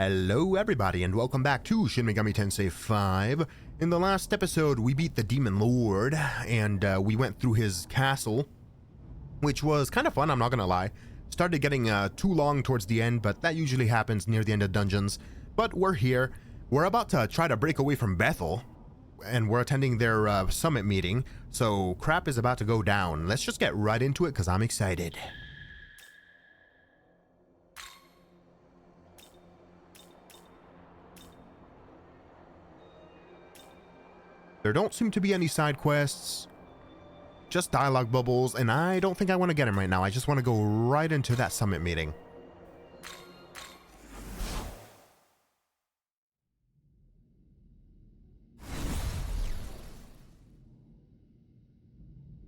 Hello everybody and welcome back to Shin Megami Tensei 5. In the last episode we beat the Demon Lord and we went through his castle, which was kind of fun, I'm not gonna lie. Started getting too long towards the end, but that usually happens near the end of dungeons. But we're here. We're about to try to break away from Bethel, and we're attending their summit meeting, so crap is about to go down. Let's just get right into it because I'm excited. There don't seem to be any side quests, just dialogue bubbles, and I don't think I want to get them right now. I just want to go right into that summit meeting.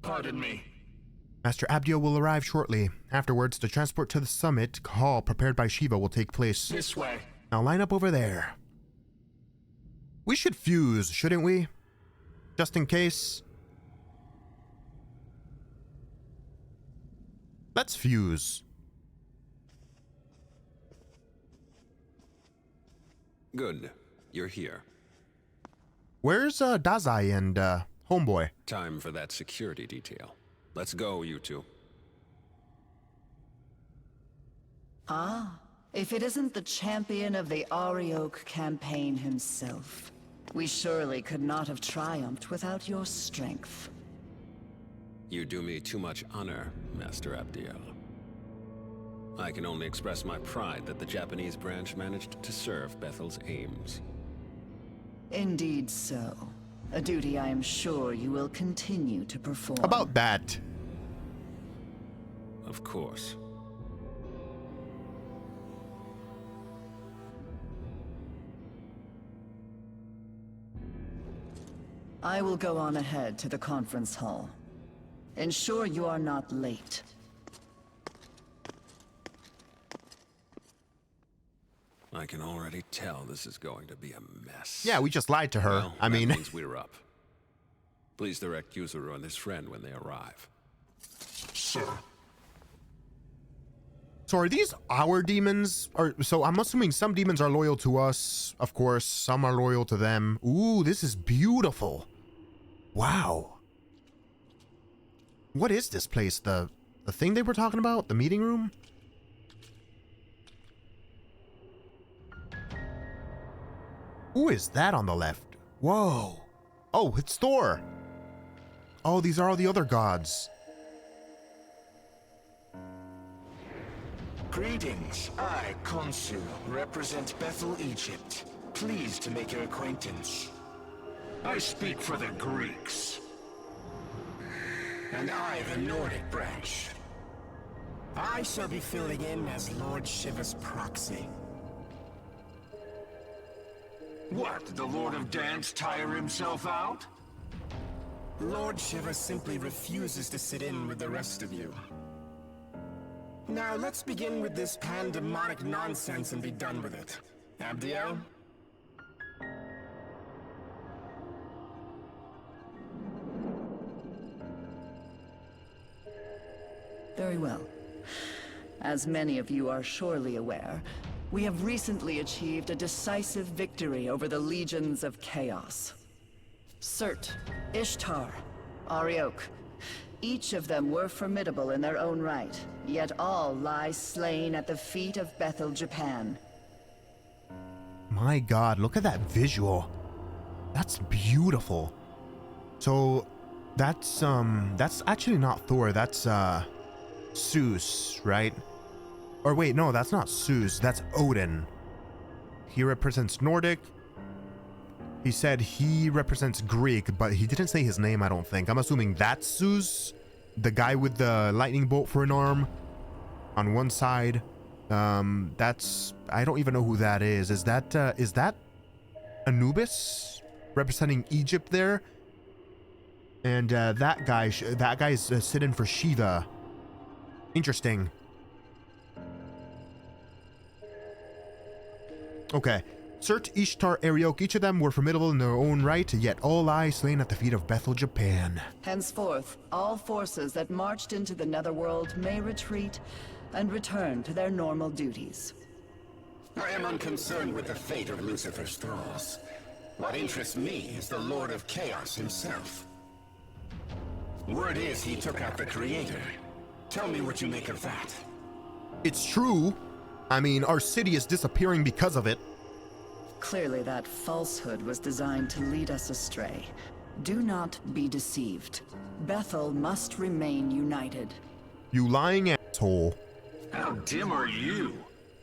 Pardon me. Master Abdio will arrive shortly. Afterwards, the transport to the summit hall prepared by Shiva will take place. This way. Now line up over there. We should fuse, shouldn't we? Just in case. Let's fuse. Good. You're here. Where's Dazai and Homeboy? Time for that security detail. Let's go, you two. Ah, if it isn't the champion of the Arioch campaign himself. We surely could not have triumphed without your strength. You do me too much honor, Master Abdiel. I can only express my pride that the Japanese branch managed to serve Bethel's aims. Indeed so. A duty I am sure you will continue to perform. About that. Of course. I will go on ahead to the conference hall. Ensure you are not late. I can already tell this is going to be a mess. Yeah, we just lied to her. Well, I mean, that means we're up. Please direct Yuzuru and his friend when they arrive. Sir. so are these our demons? So I'm assuming some demons are loyal to us, of course. Some are loyal to them. Ooh, this is beautiful. Wow. What is this place? The thing they were talking about? The meeting room? Who is that on the left? Whoa. Oh, it's Thor. Oh, these are all the other gods. Greetings. I, Khonsu, represent Bethel, Egypt. Pleased to make your acquaintance. I speak for the Greeks. And I, the Nordic branch. I shall be filling in as Lord Shiva's proxy. What, the Lord of Dance tire himself out? Lord Shiva simply refuses to sit in with the rest of you. Now let's begin with this pandemonic nonsense and be done with it. Abdiel? Very well. As many of you are surely aware, we have recently achieved a decisive victory over the legions of chaos. Surt, Ishtar, Arioch. Each of them were formidable in their own right, yet all lie slain at the feet of Bethel, Japan. My God, look at that visual. That's beautiful. So that's actually not Thor, that's Zeus, right? Or wait, no, that's not Zeus, that's Odin. He represents Nordic. He said he represents Greek, but he didn't say his name, I don't think. I'm assuming that's Zeus, the guy with the lightning bolt for an arm on one side. That's, I don't even know who that is. Is that Anubis representing Egypt there? And that guy's sitting for Shiva. Interesting. Okay. Surt, Ishtar, Arioch, each of them were formidable in their own right, yet all lie slain at the feet of Bethel, Japan. Henceforth, all forces that marched into the Netherworld may retreat and return to their normal duties. I am unconcerned with the fate of Lucifer's thralls. What interests me is the Lord of Chaos himself. Word is he took out the Creator. Tell me what you make of that. It's true. I mean, our city is disappearing because of it. Clearly that falsehood was designed to lead us astray. Do not be deceived. Bethel must remain united. You lying asshole. How dim are you?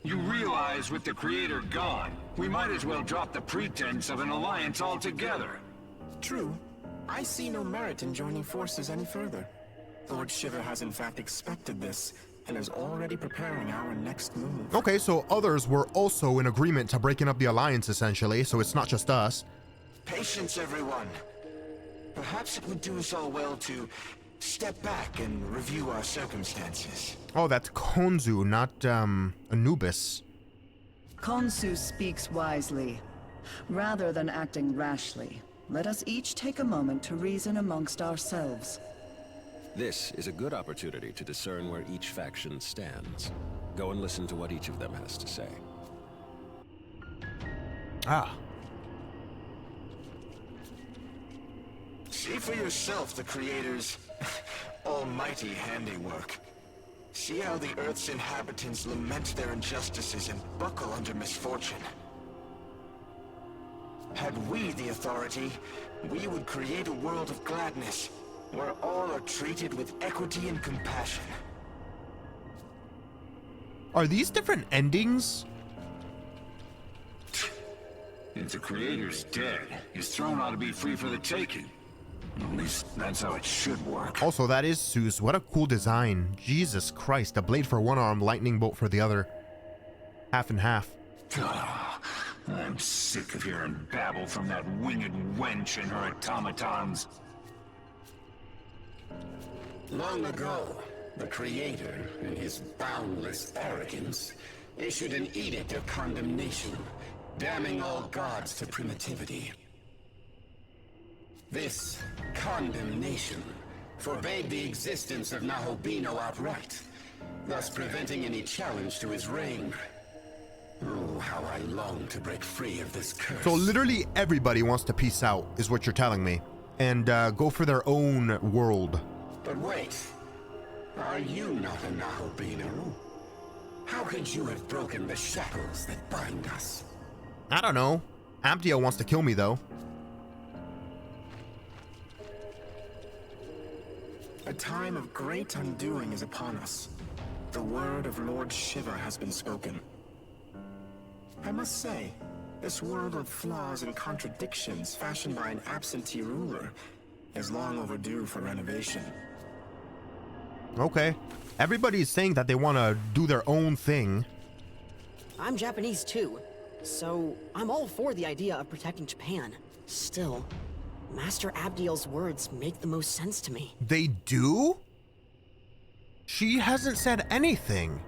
You realize with the Creator gone, we might as well drop the pretense of an alliance altogether. True. I see no merit in joining forces any further. Lord Shiva has in fact expected this, and is already preparing our next move. Okay, so others were also in agreement to breaking up the alliance, essentially, so it's not just us. Patience, everyone. Perhaps it would do us all well to step back and review our circumstances. Oh, that's Konzu, not, Anubis. Khonsu speaks wisely. Rather than acting rashly, let us each take a moment to reason amongst ourselves. This is a good opportunity to discern where each faction stands. Go and listen to what each of them has to say. Ah. See for yourself the Creator's almighty handiwork. See how the Earth's inhabitants lament their injustices and buckle under misfortune. Had we the authority, we would create a world of gladness, where all are treated with equity and compassion. Are these different endings? If the Creator's dead, his throne ought to be free for the taking. At least that's how it should work. Also, that is Zeus. What a cool design. Jesus Christ, a blade for one arm, lightning bolt for the other. Half and half. I'm sick of hearing babble from that winged wench and her automatons. Long ago, the Creator, in his boundless arrogance, issued an edict of condemnation, damning all gods to primitivity. This condemnation forbade the existence of Nahobino outright, thus preventing any challenge to his reign. Oh, how I long to break free of this curse. So literally everybody wants to peace out, is what you're telling me. And go for their own world. But wait, are you not a Nahobino? How could you have broken the shackles that bind us? I don't know. Abdiel wants to kill me, though. A time of great undoing is upon us. The word of Lord Shiva has been spoken. I must say, this world of flaws and contradictions fashioned by an absentee ruler is long overdue for renovation. Okay. Everybody's saying that they want to do their own thing. I'm Japanese too, so I'm all for the idea of protecting Japan. Still, Master Abdiel's words make the most sense to me. They do? She hasn't said anything.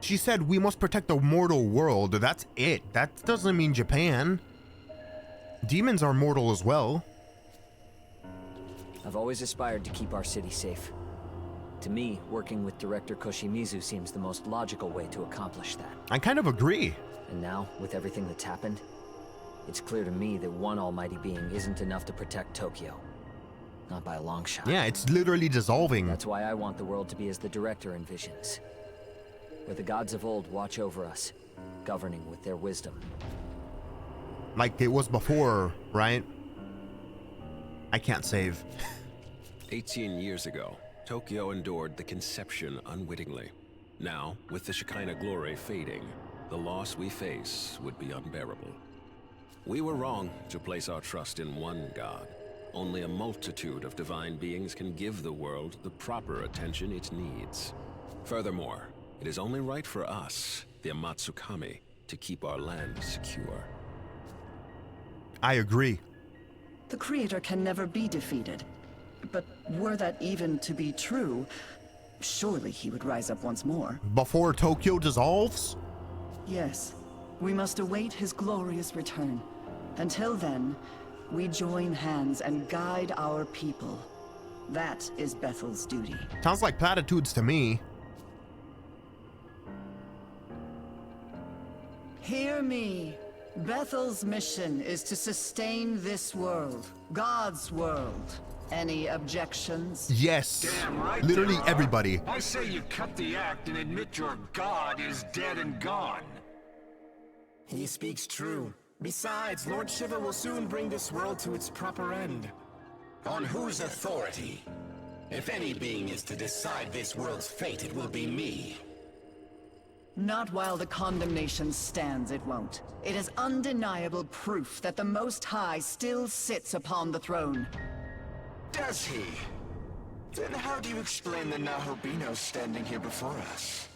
She said we must protect the mortal world. That's it. That doesn't mean Japan. Demons are mortal as well. I've always aspired to keep our city safe. To me, working with Director Koshimizu seems the most logical way to accomplish that. I kind of agree. And now, with everything that's happened, it's clear to me that one almighty being isn't enough to protect Tokyo. Not by a long shot. Yeah, it's literally dissolving. That's why I want the world to be as the Director envisions. Where the gods of old watch over us, governing with their wisdom. Like it was before, right? I can't save. 18 years ago, Tokyo endured the conception unwittingly. Now, with the Shekinah glory fading, the loss we face would be unbearable. We were wrong to place our trust in one god. Only a multitude of divine beings can give the world the proper attention it needs. Furthermore, it is only right for us, the Amatsukami, to keep our land secure. I agree. The Creator can never be defeated. But were that even to be true, surely he would rise up once more. Before Tokyo dissolves? Yes, we must await his glorious return. Until then, we join hands and guide our people. That is Bethel's duty. Sounds like platitudes to me. Hear me. Bethel's mission is to sustain this world, God's world. Any objections? Yes. Damn right Literally there are. everybody. I say you cut the act and admit your god is dead and gone. He speaks true. Besides, Lord Shiva will soon bring this world to its proper end. On whose authority? If any being is to decide this world's fate, it will be me. Not while the condemnation stands, it won't. It is undeniable proof that the Most High still sits upon the throne. Does he? Then how do you explain the Nahobinos standing here before us?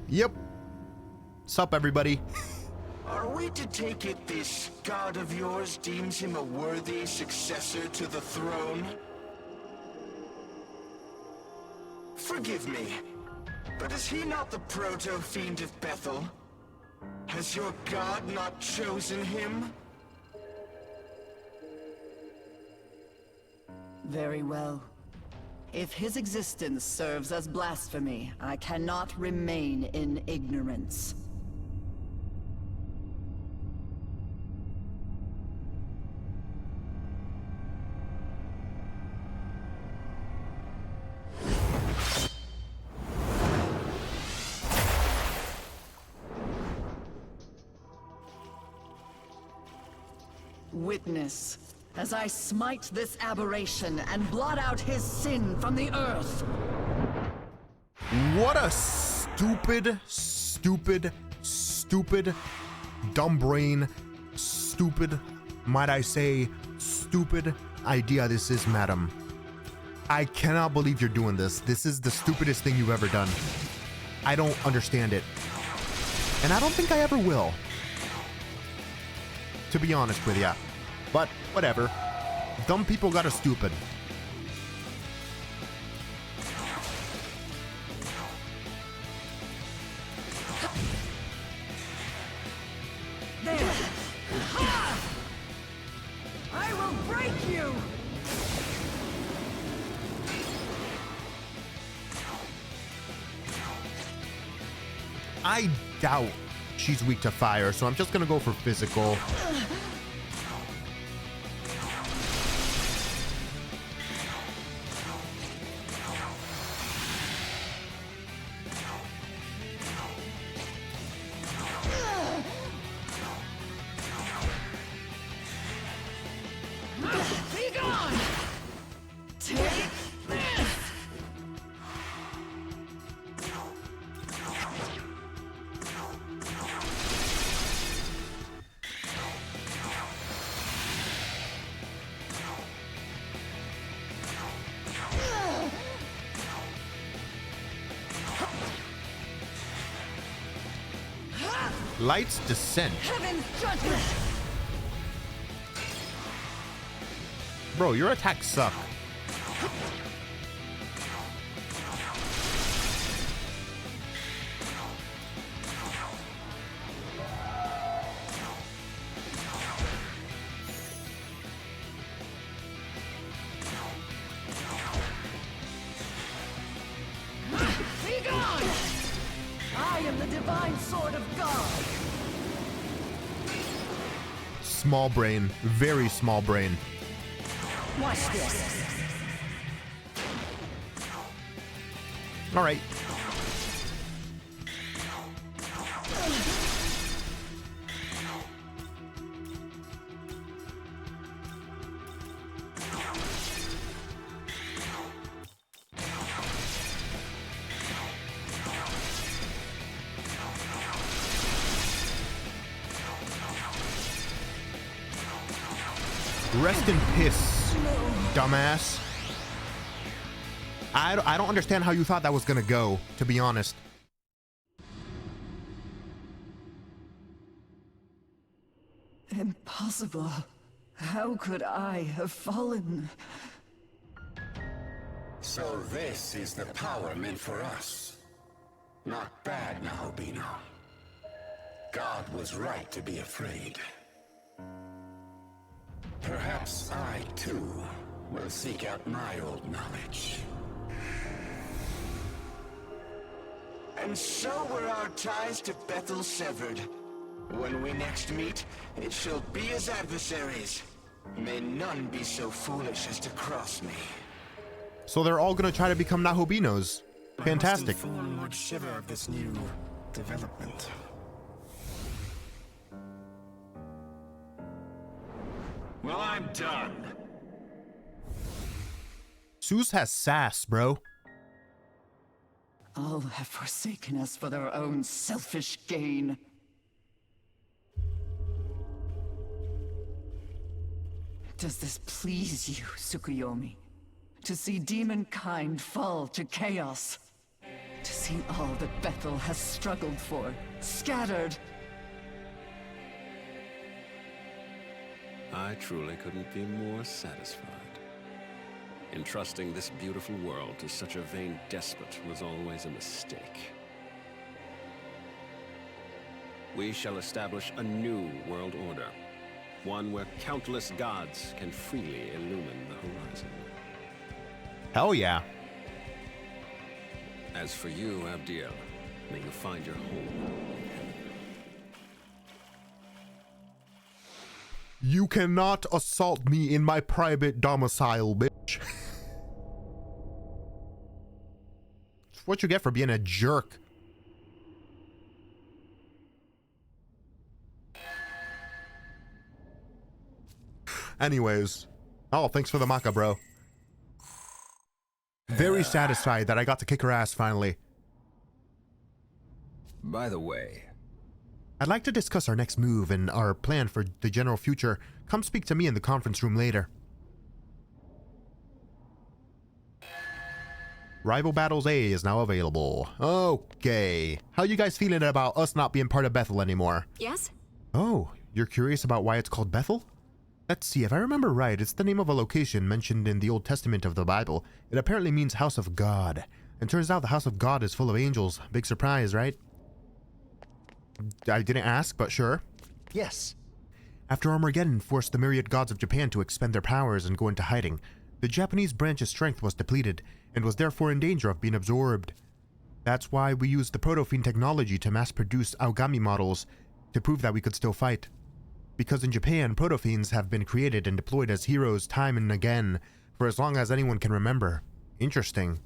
Yep. Sup, everybody? Are we to take it this god of yours deems him a worthy successor to the throne? Forgive me, but is he not the proto-fiend of Bethel? Has your god not chosen him? Very well. If his existence serves as blasphemy, I cannot remain in ignorance. Witness, as I smite this aberration and blot out his sin from the earth. What a stupid, dumb brain, stupid, might I say, stupid idea this is, madam. I cannot believe you're doing this. This is the stupidest thing you've ever done. I don't understand it. And I don't think I ever will. To be honest with ya. But whatever. Dumb people got us stupid. There! Ha! I will break you! I doubt she's weak to fire, so I'm just gonna go for physical. Be gone! Take this! Light's descent. Heaven's judgment! Bro, your attacks suck. Be gone! I am the divine sword of God! Small brain. Very small brain. Watch this. Alright. Rest in piss, dumbass. I don't understand how you thought that was gonna go, to be honest. Impossible. How could I have fallen? So this is the power meant for us. Not bad, Nahobino. God was right to be afraid. Perhaps I, too, will seek out my old knowledge. And so were our ties to Bethel severed. When we next meet, it shall be as adversaries. May none be so foolish as to cross me. So they're all gonna try to become Nahobinos. Fantastic. I must inform Lord Shiva of this new development. Well, I'm done. Seuss has sass, bro. All have forsaken us for their own selfish gain. Does this please you, Tsukuyomi? To see demonkind fall to chaos? To see all that Bethel has struggled for, scattered? I truly couldn't be more satisfied. Entrusting this beautiful world to such a vain despot was always a mistake. We shall establish a new world order. One where countless gods can freely illumine the horizon. Hell yeah. As for you, Abdiel, may you find your home in heaven. You cannot assault me in my private domicile, bitch. It's what you get for being a jerk. Anyways. Oh, thanks for the maca, bro. Very satisfied that I got to kick her ass finally. By the way, I'd like to discuss our next move and our plan for the general future. Come speak to me in the conference room later. Rival Battles A is now available. Okay. How you guys feeling about us not being part of Bethel anymore? Yes? Oh, you're curious about why it's called Bethel? Let's see, if I remember right, it's the name of a location mentioned in the Old Testament of the Bible. It apparently means House of God. And turns out the House of God is full of angels. Big surprise, right? I didn't ask, but sure. Yes. After Armageddon forced the myriad gods of Japan to expend their powers and go into hiding, the Japanese branch's strength was depleted, and was therefore in danger of being absorbed. That's why we used the proto-fiend technology to mass-produce Aogami models to prove that we could still fight. Because in Japan, proto-fiends have been created and deployed as heroes time and again, for as long as anyone can remember. Interesting.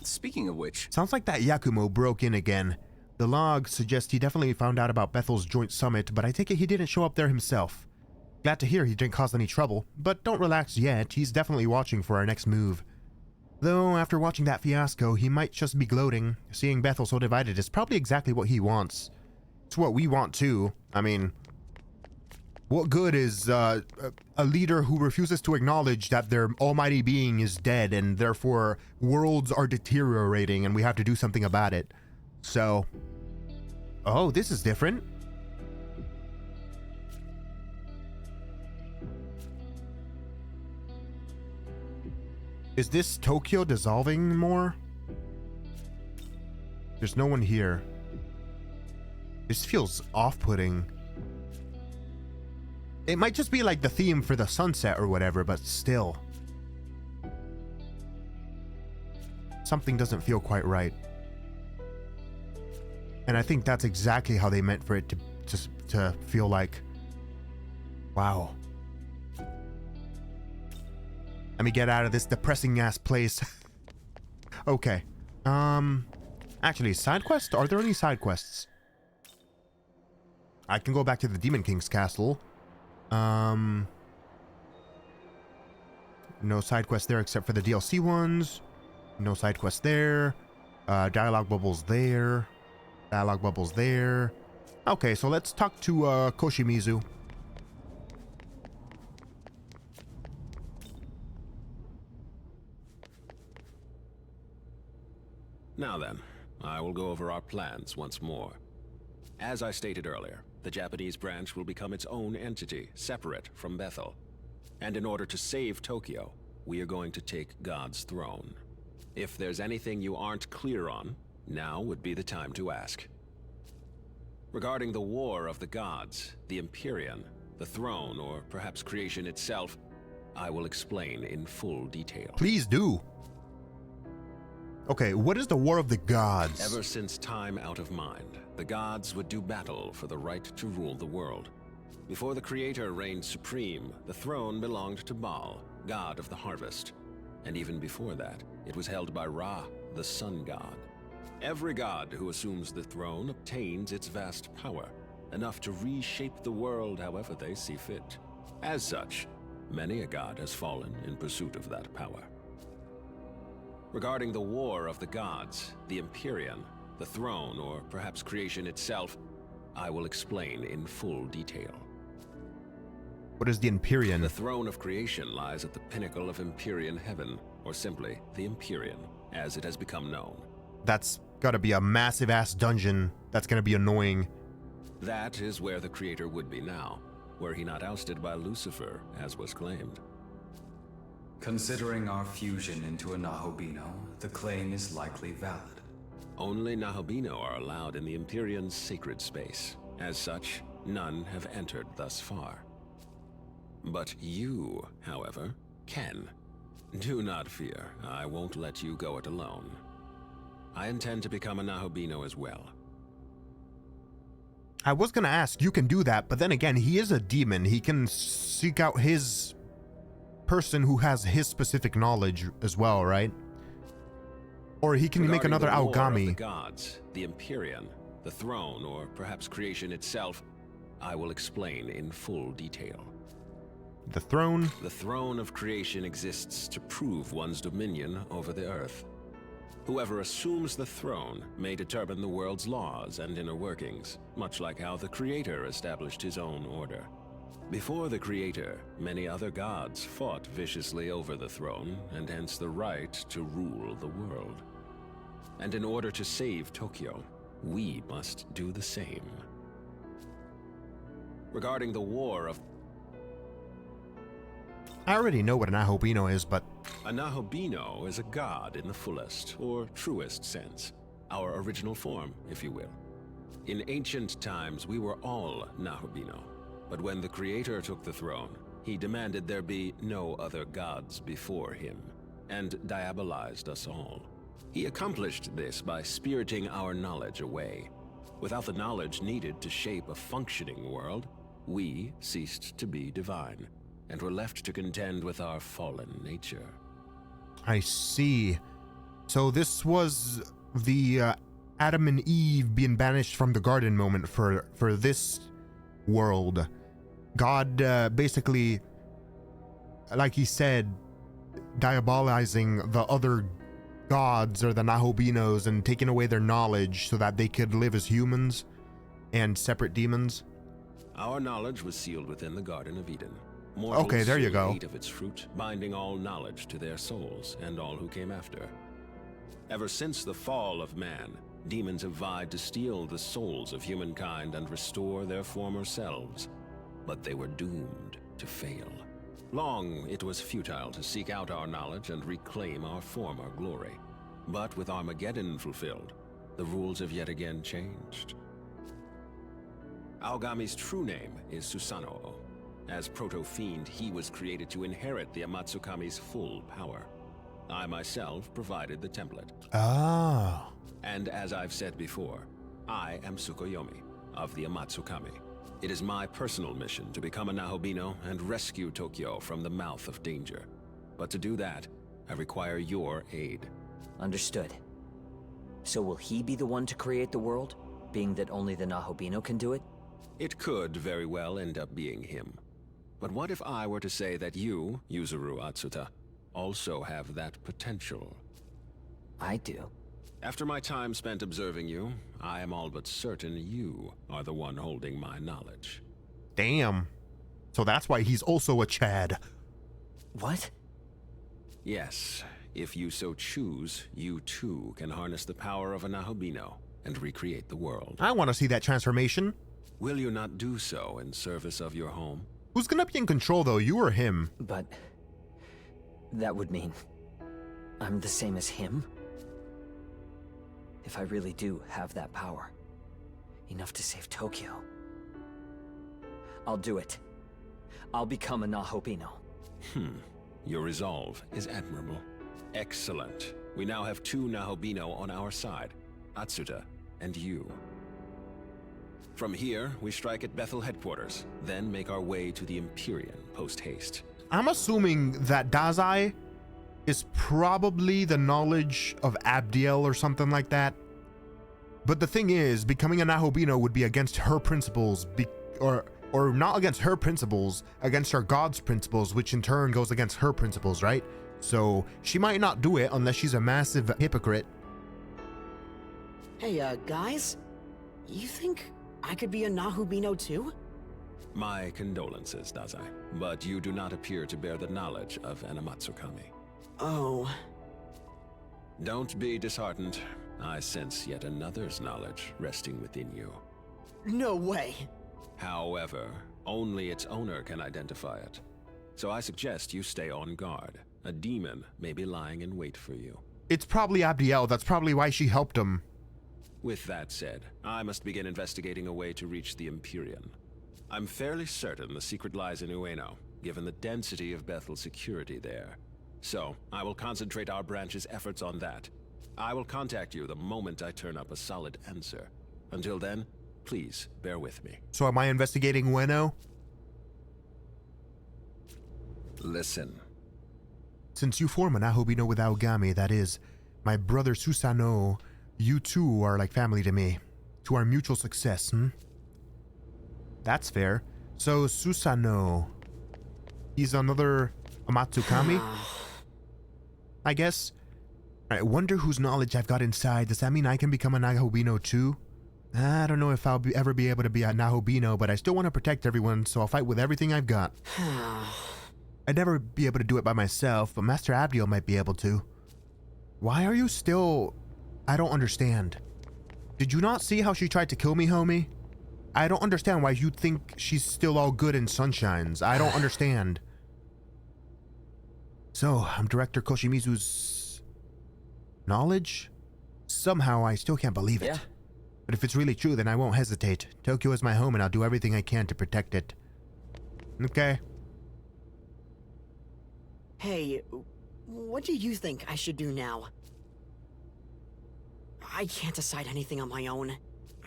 Speaking of which... Sounds like that Yakumo broke in again. The logs suggest he definitely found out about Bethel's joint summit, but I take it he didn't show up there himself. Glad to hear he didn't cause any trouble, but don't relax yet, he's definitely watching for our next move. Though, after watching that fiasco, he might just be gloating. Seeing Bethel so divided is probably exactly what he wants. It's what we want too. I mean, what good is a leader who refuses to acknowledge that their almighty being is dead and therefore worlds are deteriorating and we have to do something about it? So, oh, this is different. Is this Tokyo dissolving more? There's no one here. This feels off-putting. It might just be like the theme for the sunset or whatever, but still. Something doesn't feel quite right. And I think that's exactly how they meant for it to feel like. Wow. Let me get out of this depressing ass place. Okay. Actually, side quests? Are there any side quests? I can go back to the Demon King's castle. No side quests there except for the DLC ones. No side quests there. Dialogue bubbles there. Dialogue bubbles there. Okay, so let's talk to Koshimizu. Now then, I will go over our plans once more. As I stated earlier, the Japanese branch will become its own entity, separate from Bethel. And in order to save Tokyo, we are going to take God's throne. If there's anything you aren't clear on, now would be the time to ask. Regarding the War of the Gods, the Empyrean, the throne, or perhaps creation itself, I will explain in full detail. Please do. Okay, what is the War of the Gods? Ever since time out of mind, the gods would do battle for the right to rule the world. Before the Creator reigned supreme, the throne belonged to Baal, god of the harvest. And even before that, it was held by Ra, the sun god. Every god who assumes the throne obtains its vast power, enough to reshape the world however they see fit. As such, many a god has fallen in pursuit of that power. Regarding the War of the Gods, the Empyrean, the throne, or perhaps creation itself, I will explain in full detail. What is the Empyrean? The throne of creation lies at the pinnacle of Empyrean heaven, or simply the Empyrean, as it has become known. That's gotta be a massive ass dungeon. That's gonna be annoying. That is where the Creator would be now, were he not ousted by Lucifer, as was claimed. Considering our fusion into a Nahobino, the claim is likely valid. Only Nahobino are allowed in the Empyrean's sacred space. As such, none have entered thus far. But you, however, can. Do not fear, I won't let you go it alone. I intend to become a Nahobino as well. I was gonna ask, you can do that, but then again, he is a demon. He can seek out his person who has his specific knowledge as well, right? Or he can make another the War of Aogami. the gods, the Empyrean, the throne, or perhaps creation itself, I will explain in full detail. The throne? The throne of creation exists to prove one's dominion over the earth. Whoever assumes the throne may determine the world's laws and inner workings, much like how the Creator established his own order. Before the Creator, many other gods fought viciously over the throne, and hence the right to rule the world. And in order to save Tokyo, we must do the same. Regarding the War of... I already know what an Nahobino is, but... A Nahobino is a god in the fullest, or truest sense. Our original form, if you will. In ancient times, we were all Nahobino. But when the Creator took the throne, he demanded there be no other gods before him, and diabolized us all. He accomplished this by spiriting our knowledge away. Without the knowledge needed to shape a functioning world, we ceased to be divine, and were left to contend with our fallen nature. I see. So this was the Adam and Eve being banished from the garden moment for this world. God basically, like he said, diabolizing the other gods or the Nahobinos and taking away their knowledge so that they could live as humans and separate demons. Our knowledge was sealed within the Garden of Eden. Mortals Okay, there you soon go. ate of its fruit, binding all knowledge to their souls and all who came after. Ever since the fall of man, demons have vied to steal the souls of humankind and restore their former selves. But they were doomed to fail. Long it was futile to seek out our knowledge and reclaim our former glory. But with Armageddon fulfilled, the rules have yet again changed. Aogami's true name is Susanoo. As Proto-Fiend, he was created to inherit the Amatsukami's full power. I myself provided the template. Ah. And as I've said before, I am Tsukuyomi of the Amatsukami. It is my personal mission to become a Nahobino and rescue Tokyo from the mouth of danger. But to do that, I require your aid. Understood. So will he be the one to create the world, being that only the Nahobino can do it? It could very well end up being him. But what if I were to say that you, Yuzuru Atsuta, also have that potential? I do. After my time spent observing you, I am all but certain you are the one holding my knowledge. Damn. So that's why he's also a Chad. What? Yes, if you so choose, you too can harness the power of a Nahobino and recreate the world. I want to see that transformation. Will you not do so in service of your home? Who's gonna be in control though, you or him? But that would mean I'm the same as him? If I really do have that power, enough to save Tokyo, I'll do it. I'll become a Nahobino. Your resolve is admirable. Excellent. We now have 2 Nahobino on our side, Atsuta and you. From here, we strike at Bethel headquarters, then make our way to the Empyrean post-haste. I'm assuming that Dazai is probably the knowledge of Abdiel or something like that. But the thing is, becoming a Nahobino would be against her principles, or not against her principles, against her god's principles, which in turn goes against her principles, right? So she might not do it unless she's a massive hypocrite. Hey, guys? You think I could be a Nahobino too? My condolences, Dazai, but you do not appear to bear the knowledge of an Amatsukami. Oh. Don't be disheartened. I sense yet another's knowledge resting within you. No way. However, only its owner can identify it. So I suggest you stay on guard. A demon may be lying in wait for you. It's probably Abdiel. That's probably why she helped him. With that said, I must begin investigating a way to reach the Empyrean. I'm fairly certain the secret lies in Ueno, given the density of Bethel's security there. So, I will concentrate our branch's efforts on that. I will contact you the moment I turn up a solid answer. Until then, please bear with me. So am I investigating Ueno? Listen. Since you form a Nahobino with Aogami, that is, my brother Susanoo, you two are like family to me. To our mutual success, That's fair. So Susanoo, he's another Amatsukami? I guess. I wonder whose knowledge I've got inside. Does that mean I can become a Nahobino too? I don't know if I'll ever be able to be a Nahobino, but I still want to protect everyone, so I'll fight with everything I've got. I'd never be able to do it by myself, but Master Abdiel might be able to. Why are you still... I don't understand. Did you not see how she tried to kill me, homie? I don't understand why you think she's still all good in sunshines. I don't understand. So, I'm Director Koshimizu's... knowledge? Somehow, I still can't believe it. Yeah. But if it's really true, then I won't hesitate. Tokyo is my home and I'll do everything I can to protect it. Okay. Hey, what do you think I should do now? I can't decide anything on my own.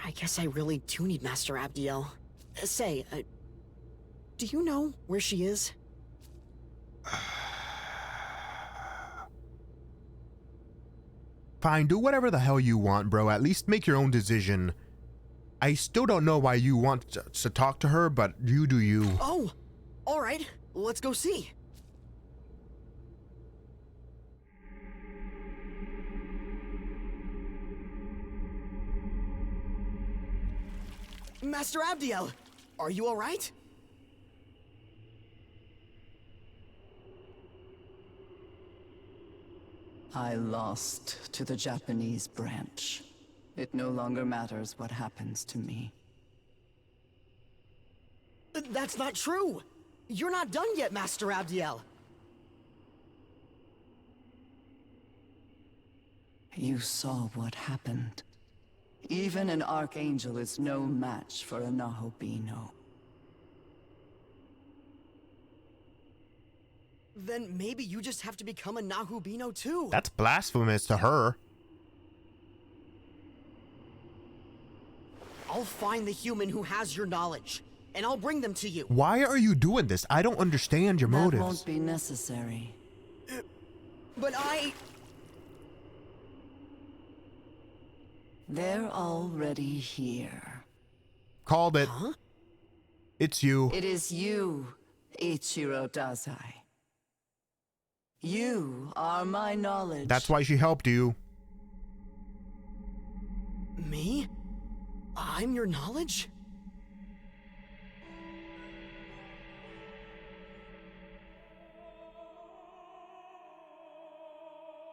I guess I really do need Master Abdiel. Do you know where she is? Fine, do whatever the hell you want, bro. At least make your own decision. I still don't know why you want to talk to her, but you do you. Oh, alright. Let's go see. Master Abdiel, are you alright? I lost to the Japanese branch. It no longer matters what happens to me. That's not true! You're not done yet, Master Abdiel! You saw what happened. Even an Archangel is no match for a Nahobino. Then maybe you just have to become a Nahobino too. That's blasphemous to her. I'll find the human who has your knowledge, and I'll bring them to you. Why are you doing this? I don't understand your motives. That won't be necessary. But They're already here. Called it. Huh? It's you. It is you, Ichiro Dazai. You are my knowledge. That's why she helped you. Me? I'm your knowledge?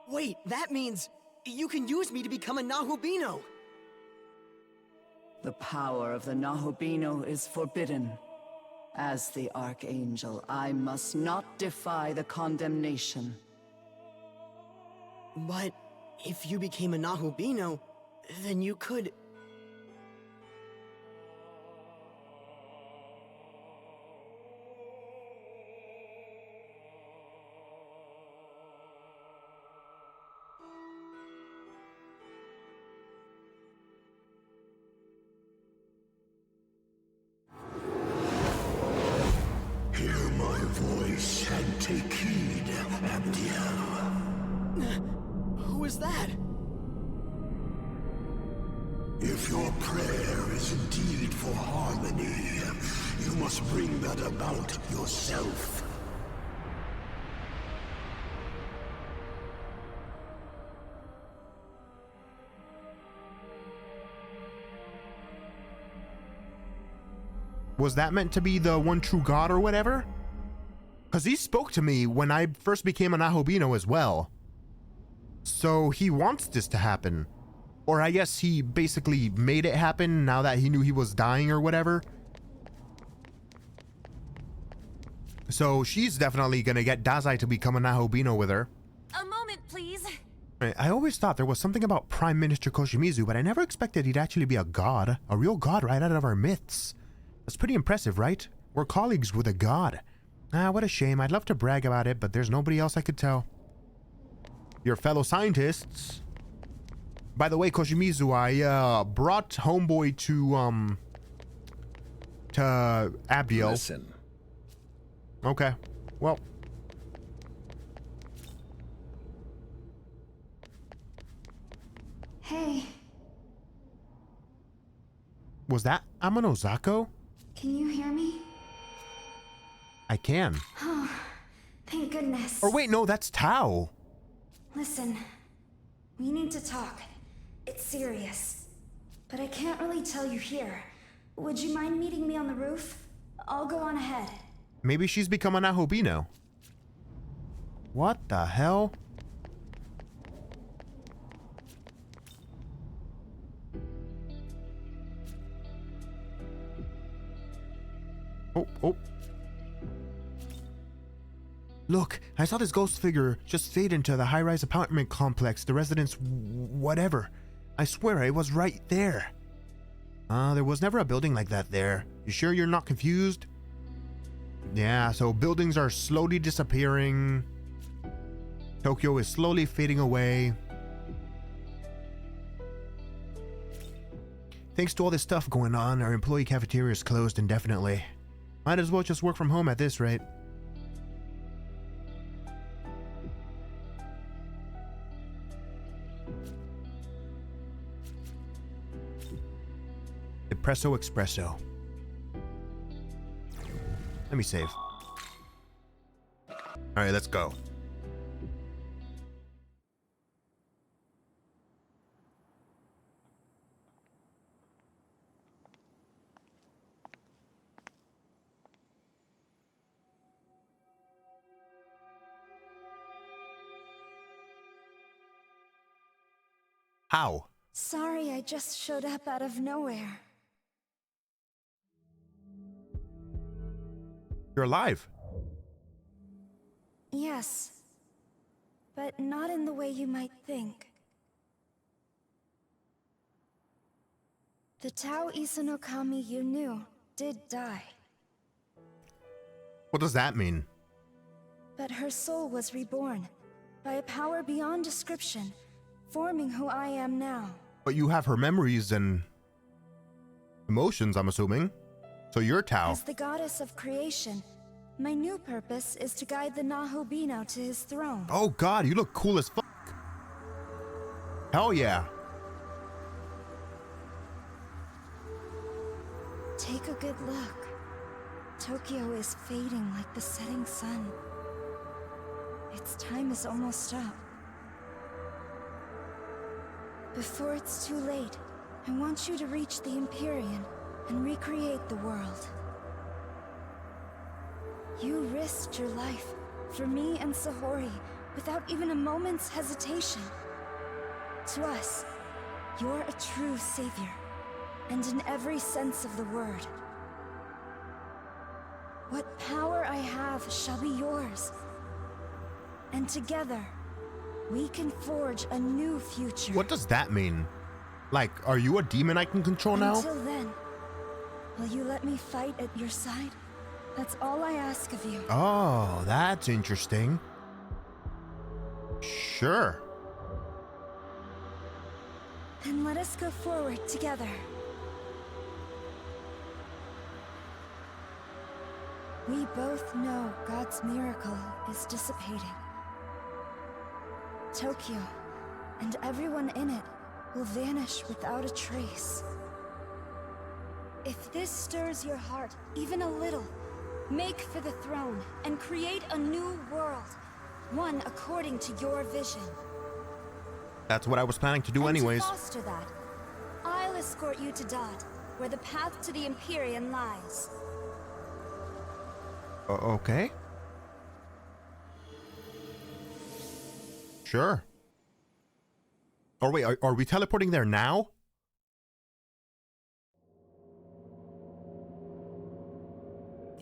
Wait, that means you can use me to become a Nahobino! The power of the Nahobino is forbidden. As the Archangel, I must not defy the condemnation. But if you became a Nahobino, then you could... And take heed, Abdiel. Who is that? If your prayer is indeed for harmony, you must bring that about yourself. Was that meant to be the one true god or whatever? Because he spoke to me when I first became an Ahobino as well. So he wants this to happen. Or I guess he basically made it happen now that he knew he was dying or whatever. So she's definitely gonna get Dazai to become an Ahobino with her. A moment, please. I always thought there was something about Prime Minister Koshimizu, but I never expected he'd actually be a god. A real god right out of our myths. That's pretty impressive, right? We're colleagues with a god. Ah, what a shame. I'd love to brag about it, but there's nobody else I could tell. Your fellow scientists. By the way, Koshimizu, I brought Homeboy to Abdiel. Listen. Okay. Well. Hey, Was that Amano Zako? can you hear me? I can. Oh, thank goodness. Or wait, no, that's Tao. Listen, we need to talk. It's serious. But I can't really tell you here. Would you mind meeting me on the roof? I'll go on ahead. Maybe she's become an Ahobino. What the hell? Oh. Look, I saw this ghost figure just fade into the high-rise apartment complex, the residence whatever. I swear it was right there. There was never a building like that there. You sure you're not confused? Yeah, so buildings are slowly disappearing. Tokyo is slowly fading away. Thanks to all this stuff going on, our employee cafeteria is closed indefinitely. Might as well just work from home at this rate. Depresso Espresso. Let me save. Alright, let's go. How? Sorry, I just showed up out of nowhere. You're alive. Yes. But not in the way you might think. The Tao Isanokami you knew did die. What does that mean? But her soul was reborn by a power beyond description, forming who I am now. But you have her memories and emotions, I'm assuming. So you're Tao. As the goddess of creation, my new purpose is to guide the Nahobino to his throne. Oh god, you look cool as fuck. Hell yeah. Take a good look. Tokyo is fading like the setting sun. Its time is almost up. Before it's too late, I want you to reach the Empyrean and recreate the world. You risked your life for me and Sahori without even a moment's hesitation. To us, you're a true savior, and in every sense of the word. What power I have shall be yours. And together, we can forge a new future. What does that mean? Like, are you a demon I can control now? Until then, will you let me fight at your side? That's all I ask of you. Oh, that's interesting. Sure. Then let us go forward together. We both know God's miracle is dissipating. Tokyo, and everyone in it, will vanish without a trace. If this stirs your heart even a little, make for the throne and create a new world, one according to your vision. That's what I was planning to do anyways. To foster that, I'll escort you to Dot, where the path to the Empyrean lies. Okay. Sure. Or wait, are we teleporting there now?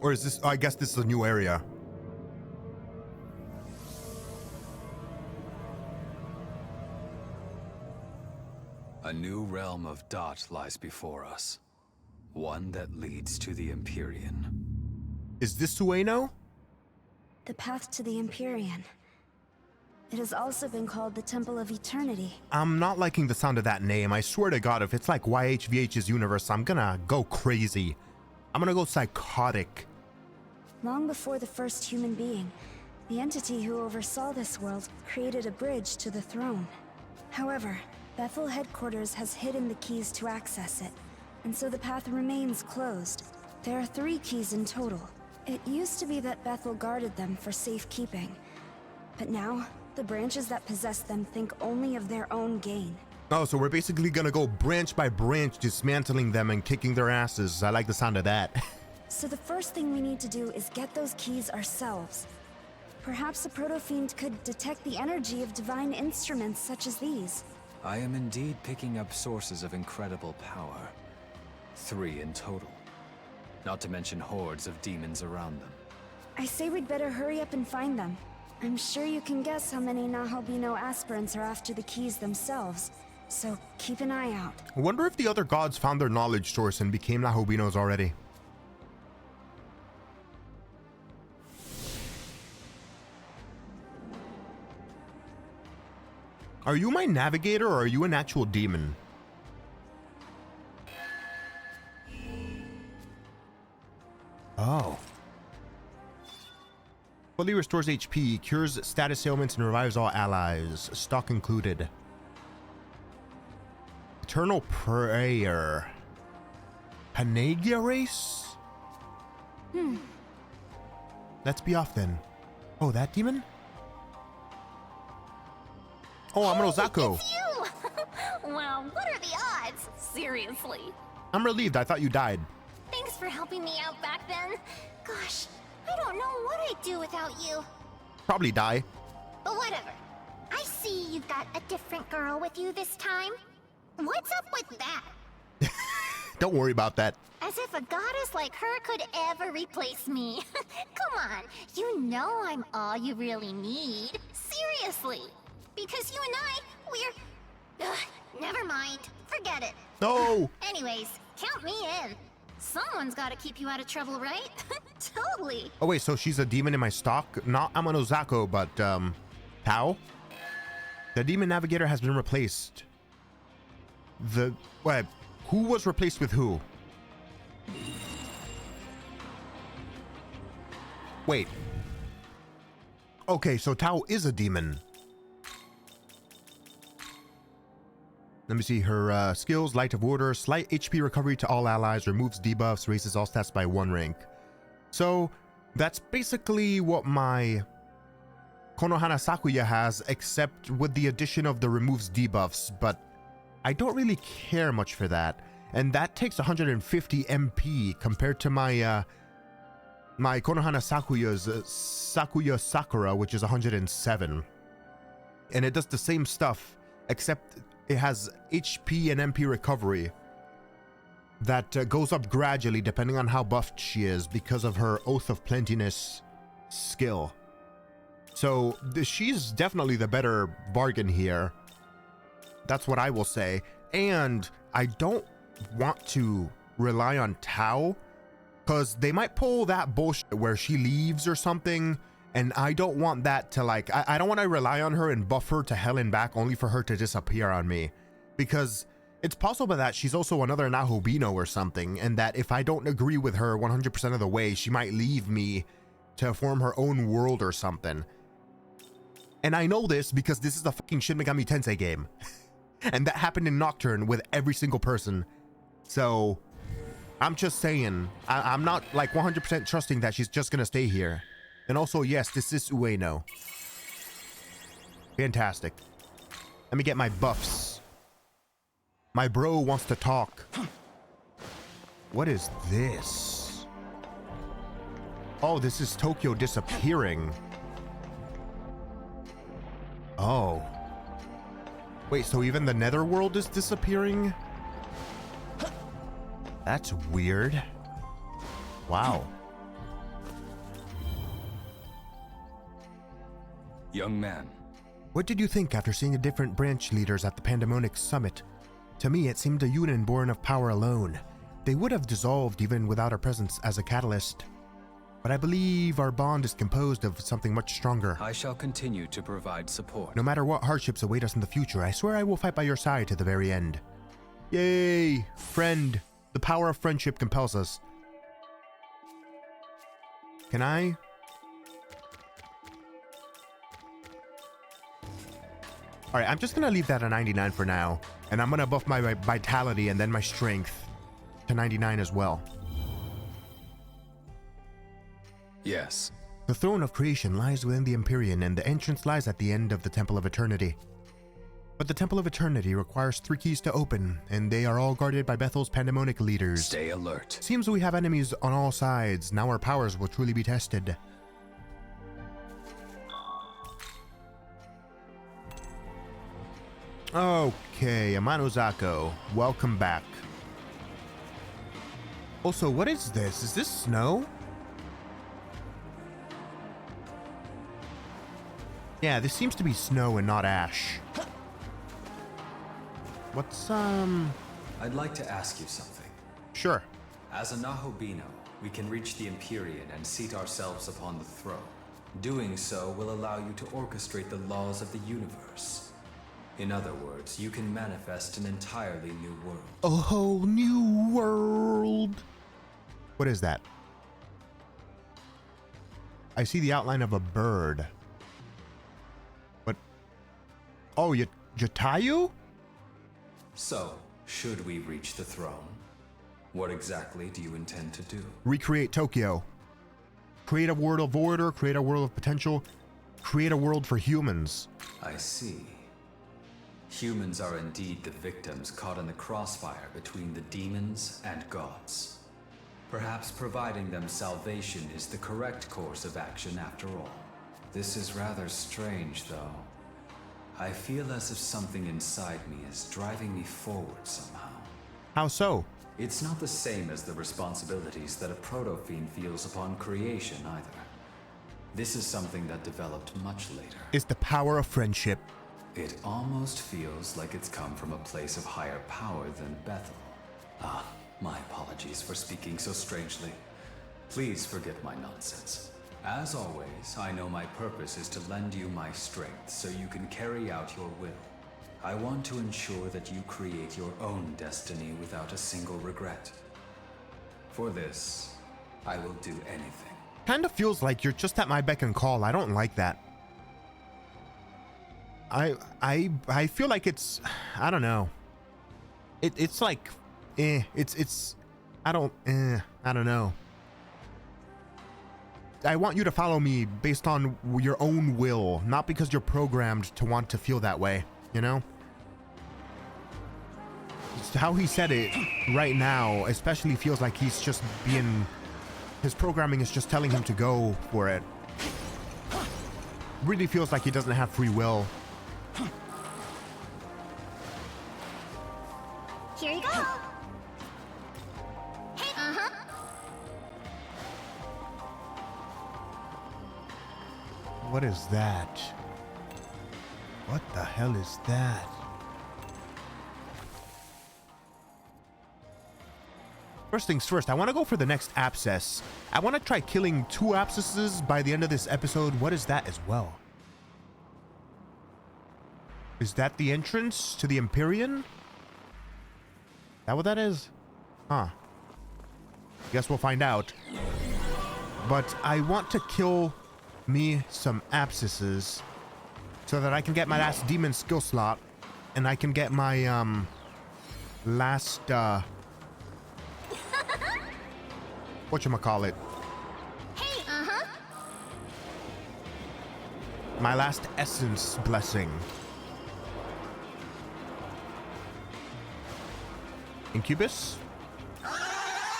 Or is this, I guess this is a new area. A new realm of Dot lies before us. One that leads to the Empyrean. Is this Sueno? The path to the Empyrean. It has also been called the Temple of Eternity. I'm not liking the sound of that name. I swear to God, if it's like YHVH's universe, I'm gonna go crazy. I'm gonna go psychotic. Long before the first human being, the entity who oversaw this world created a bridge to the throne. However, Bethel headquarters has hidden the keys to access it, and so the path remains closed. There are 3 keys in total. It used to be that Bethel guarded them for safekeeping, but now the branches that possess them think only of their own gain. Oh, so we're basically gonna go branch by branch, dismantling them and kicking their asses. I like the sound of that. So the first thing we need to do is get those keys ourselves. Perhaps a proto-fiend could detect the energy of divine instruments such as these. I am indeed picking up sources of incredible power. 3 in total. Not to mention hordes of demons around them. I say we'd better hurry up and find them. I'm sure you can guess how many Nahalbino aspirants are after the keys themselves, so keep an eye out. I wonder if the other gods found their knowledge source and became Nahobinos already. Are you my navigator or are you an actual demon? Oh. Fully restores HP, cures status ailments, and revives all allies, stock included. Eternal Prayer. Panagia race? Let's be off then. Oh, that demon? Oh, I'm Rosako. It's you! Wow, what are the odds? Seriously. I'm relieved. I thought you died. Thanks for helping me out back then. Gosh, I don't know what I'd do without you. Probably die. But whatever. I see you've got a different girl with you this time. What's up with that? Don't worry about that. As if a goddess like her could ever replace me. Come on, you know I'm all you really need. Seriously. Because you and I, we're... never mind. Forget it. No! Anyways, count me in. Someone's gotta keep you out of trouble, right? Totally. Oh wait, so she's a demon in my stock? Not Amanozako, but, Tao? The demon navigator has been replaced. Wait, who was replaced with who? Wait. Okay, so Tao is a demon. Let me see her skills. Light of Order, slight HP recovery to all allies, removes debuffs, raises all stats by 1 rank. So that's basically what my Konohana Sakuya has, except with the addition of the removes debuffs, but I don't really care much for that. And that takes 150 MP compared to my my Konohana Sakuya's Sakuya Sakura, which is 107. And it does the same stuff, except it has HP and MP recovery that goes up gradually depending on how buffed she is because of her Oath of Plentiness skill. So she's definitely the better bargain here. That's what I will say. And I don't want to rely on Tao because they might pull that bullshit where she leaves or something. And I don't want that to like, I don't want to rely on her and buff her to hell and back only for her to disappear on me. Because It's possible that she's also another Nahobino or something, and that if I don't agree with her 100% of the way, she might leave me to form her own world or something. And I know this because this is a fucking Shin Megami Tensei game. And that happened in Nocturne with every single person. So, I'm just saying, I'm not like 100% trusting that she's just gonna stay here. And also, yes, this is Ueno. Fantastic. Let me get my buffs. My bro wants to talk. What is this? Oh, this is Tokyo disappearing. Oh. Wait, so even the netherworld is disappearing? That's weird. Wow. Young man. What did you think after seeing the different branch leaders at the Pandemonic summit? To me, it seemed a union born of power alone. They would have dissolved even without our presence as a catalyst. But I believe our bond is composed of something much stronger. I shall continue to provide support. No matter what hardships await us in the future, I swear I will fight by your side to the very end. Yay! Friend! The power of friendship compels us. Can I? Alright, I'm just gonna leave that at 99 for now. And I'm gonna buff my vitality and then my strength to 99 as well. Yes. The throne of creation lies within the Empyrean, and the entrance lies at the end of the Temple of Eternity. But the Temple of Eternity requires 3 keys to open, and they are all guarded by Bethel's Pandemonic leaders. Stay alert. Seems we have enemies on all sides. Now our powers will truly be tested. Okay, Amano Zako, welcome back. Also, what is this? Is this snow? Yeah, this seems to be snow and not ash. What's, I'd like to ask you something. Sure. As a Nahobino, we can reach the Empyrean and seat ourselves upon the throne. Doing so will allow you to orchestrate the laws of the universe. In other words, you can manifest an entirely new world. A whole new world. What is that? I see the outline of a bird. What? Oh, Jatayu? So, should we reach the throne, what exactly do you intend to do? Recreate Tokyo. Create a world of order, create a world of potential, create a world for humans. I see. Humans are indeed the victims caught in the crossfire between the demons and gods. Perhaps providing them salvation is the correct course of action after all. This is rather strange, though. I feel as if something inside me is driving me forward somehow. How so? It's not the same as the responsibilities that a proto-fiend feels upon creation, either. This is something that developed much later. It's the power of friendship. It almost feels like it's come from a place of higher power than Bethel. Ah, my apologies for speaking so strangely. Please forget my nonsense. As always, I know my purpose is to lend you my strength so you can carry out your will. I want to ensure that you create your own destiny without a single regret. For this, I will do anything. Kind of feels like you're just at my beck and call. I don't like that. I feel like it's, I don't know. It's like, I don't know. I want you to follow me based on your own will, not because you're programmed to want to feel that way, you know? It's how he said it right now especially feels like he's just being, his programming is just telling him to go for it. Really feels like he doesn't have free will. Here you go. Hey, What is that? What the hell is that? First things first, I want to go for the next abscess. I want to try killing 2 abscesses by the end of this episode. What is that as well? Is that the entrance to the Empyrean? That what that is? Huh. Guess we'll find out. But I want to kill me some abscesses so that I can get my last demon skill slot and I can get my last whatchamacallit? Hey, My last essence blessing. Incubus?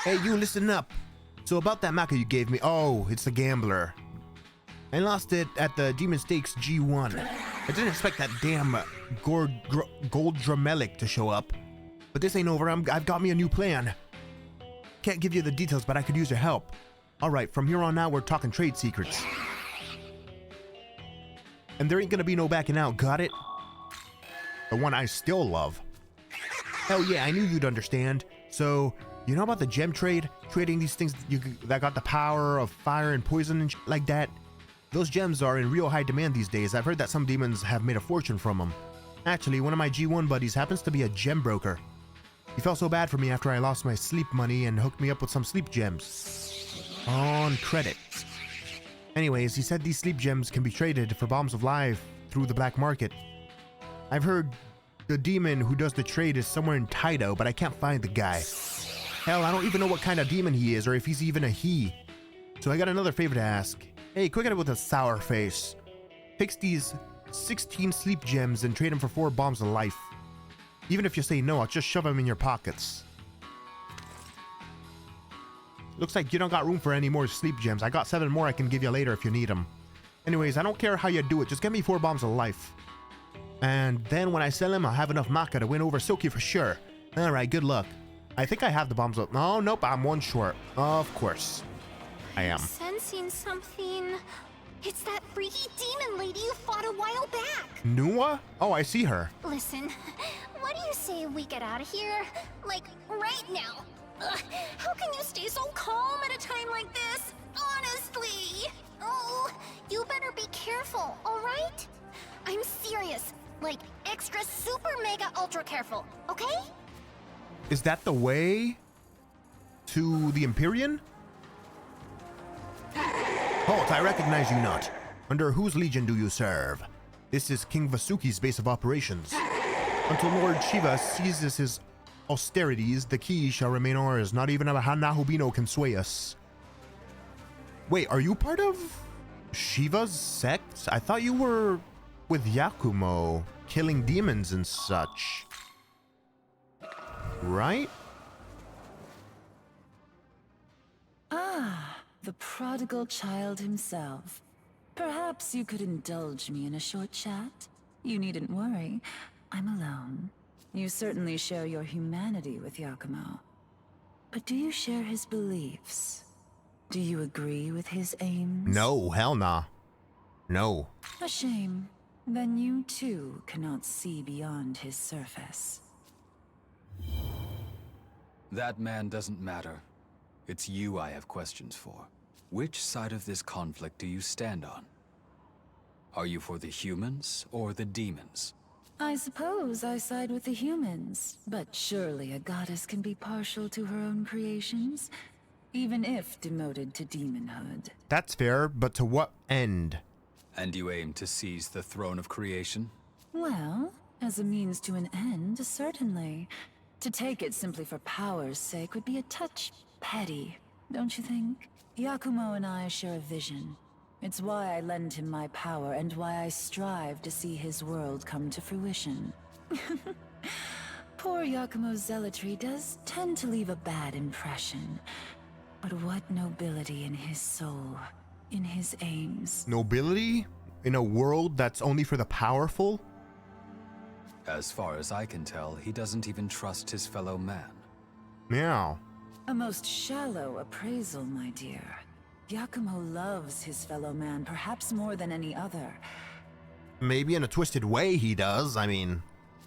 Hey, you, listen up. So about that mecha you gave me. Oh, it's the gambler. I lost it at the Demon Stakes G1. I didn't expect that damn gold dramelic to show up. But this ain't over. I've got me a new plan. Can't give you the details, but I could use your help. Alright, from here on out, we're talking trade secrets. And there ain't gonna be no backing out, got it? The one I still love. Hell yeah, I knew you'd understand. So, you know about the gem trade? Trading these things that got the power of fire and poison and like that? Those gems are in real high demand these days. I've heard that some demons have made a fortune from them. Actually, one of my G1 buddies happens to be a gem broker. He felt so bad for me after I lost my sleep money and hooked me up with some sleep gems. On credit. Anyways, he said these sleep gems can be traded for bombs of life through the black market. I've heard the demon who does the trade is somewhere in Taido, but I can't find the guy. Hell, I don't even know what kind of demon he is or if he's even a he. So I got another favor to ask. Hey, quick at it with a sour face. Fix these 16 sleep gems and trade them for 4 bombs of life. Even if you say no, I'll just shove them in your pockets. Looks like you don't got room for any more sleep gems. I got 7 more I can give you later if you need them. Anyways, I don't care how you do it. Just get me 4 bombs of life. And then when I sell them, I'll have enough Maka to win over Silky for sure. Alright, good luck. I think I have the bombs up. Oh, nope, I'm 1 short. Of course. I am. Sensing something. It's that freaky demon lady you fought a while back. Nua? Oh, I see her. Listen, what do you say we get out of here? Like, right now. How can you stay so calm at a time like this? Honestly. Oh, you better be careful, alright? I'm serious. Like, extra super mega ultra careful, okay? Is that the way to the Empyrean? Halt, I recognize you not. Under whose legion do you serve? This is King Vasuki's base of operations. Until Lord Shiva ceases his austerities, the key shall remain ours. Not even a Hanahubino can sway us. Wait, are you part of Shiva's sect? I thought you were with Yakumo, killing demons and such. Right? Ah, the prodigal child himself. Perhaps you could indulge me in a short chat? You needn't worry. I'm alone. You certainly share your humanity with Yakumo. But do you share his beliefs? Do you agree with his aims? No, hell nah. No. A shame. Then you too cannot see beyond his surface. That man doesn't matter. It's you I have questions for. Which side of this conflict do you stand on? Are you for the humans or the demons? I suppose I side with the humans, but surely a goddess can be partial to her own creations, even if demoted to demonhood. That's fair, but to what end? And you aim to seize the throne of creation? Well, as a means to an end, certainly. To take it simply for power's sake would be a touch petty, don't you think? Yakumo and I share a vision. It's why I lend him my power and why I strive to see his world come to fruition. Poor Yakumo's zealotry does tend to leave a bad impression. But what nobility in his soul, in his aims. Nobility? In a world that's only for the powerful? As far as I can tell, he doesn't even trust his fellow man. Meow. A most shallow appraisal, my dear. Yakumo loves his fellow man perhaps more than any other. Maybe in a twisted way he does, I mean.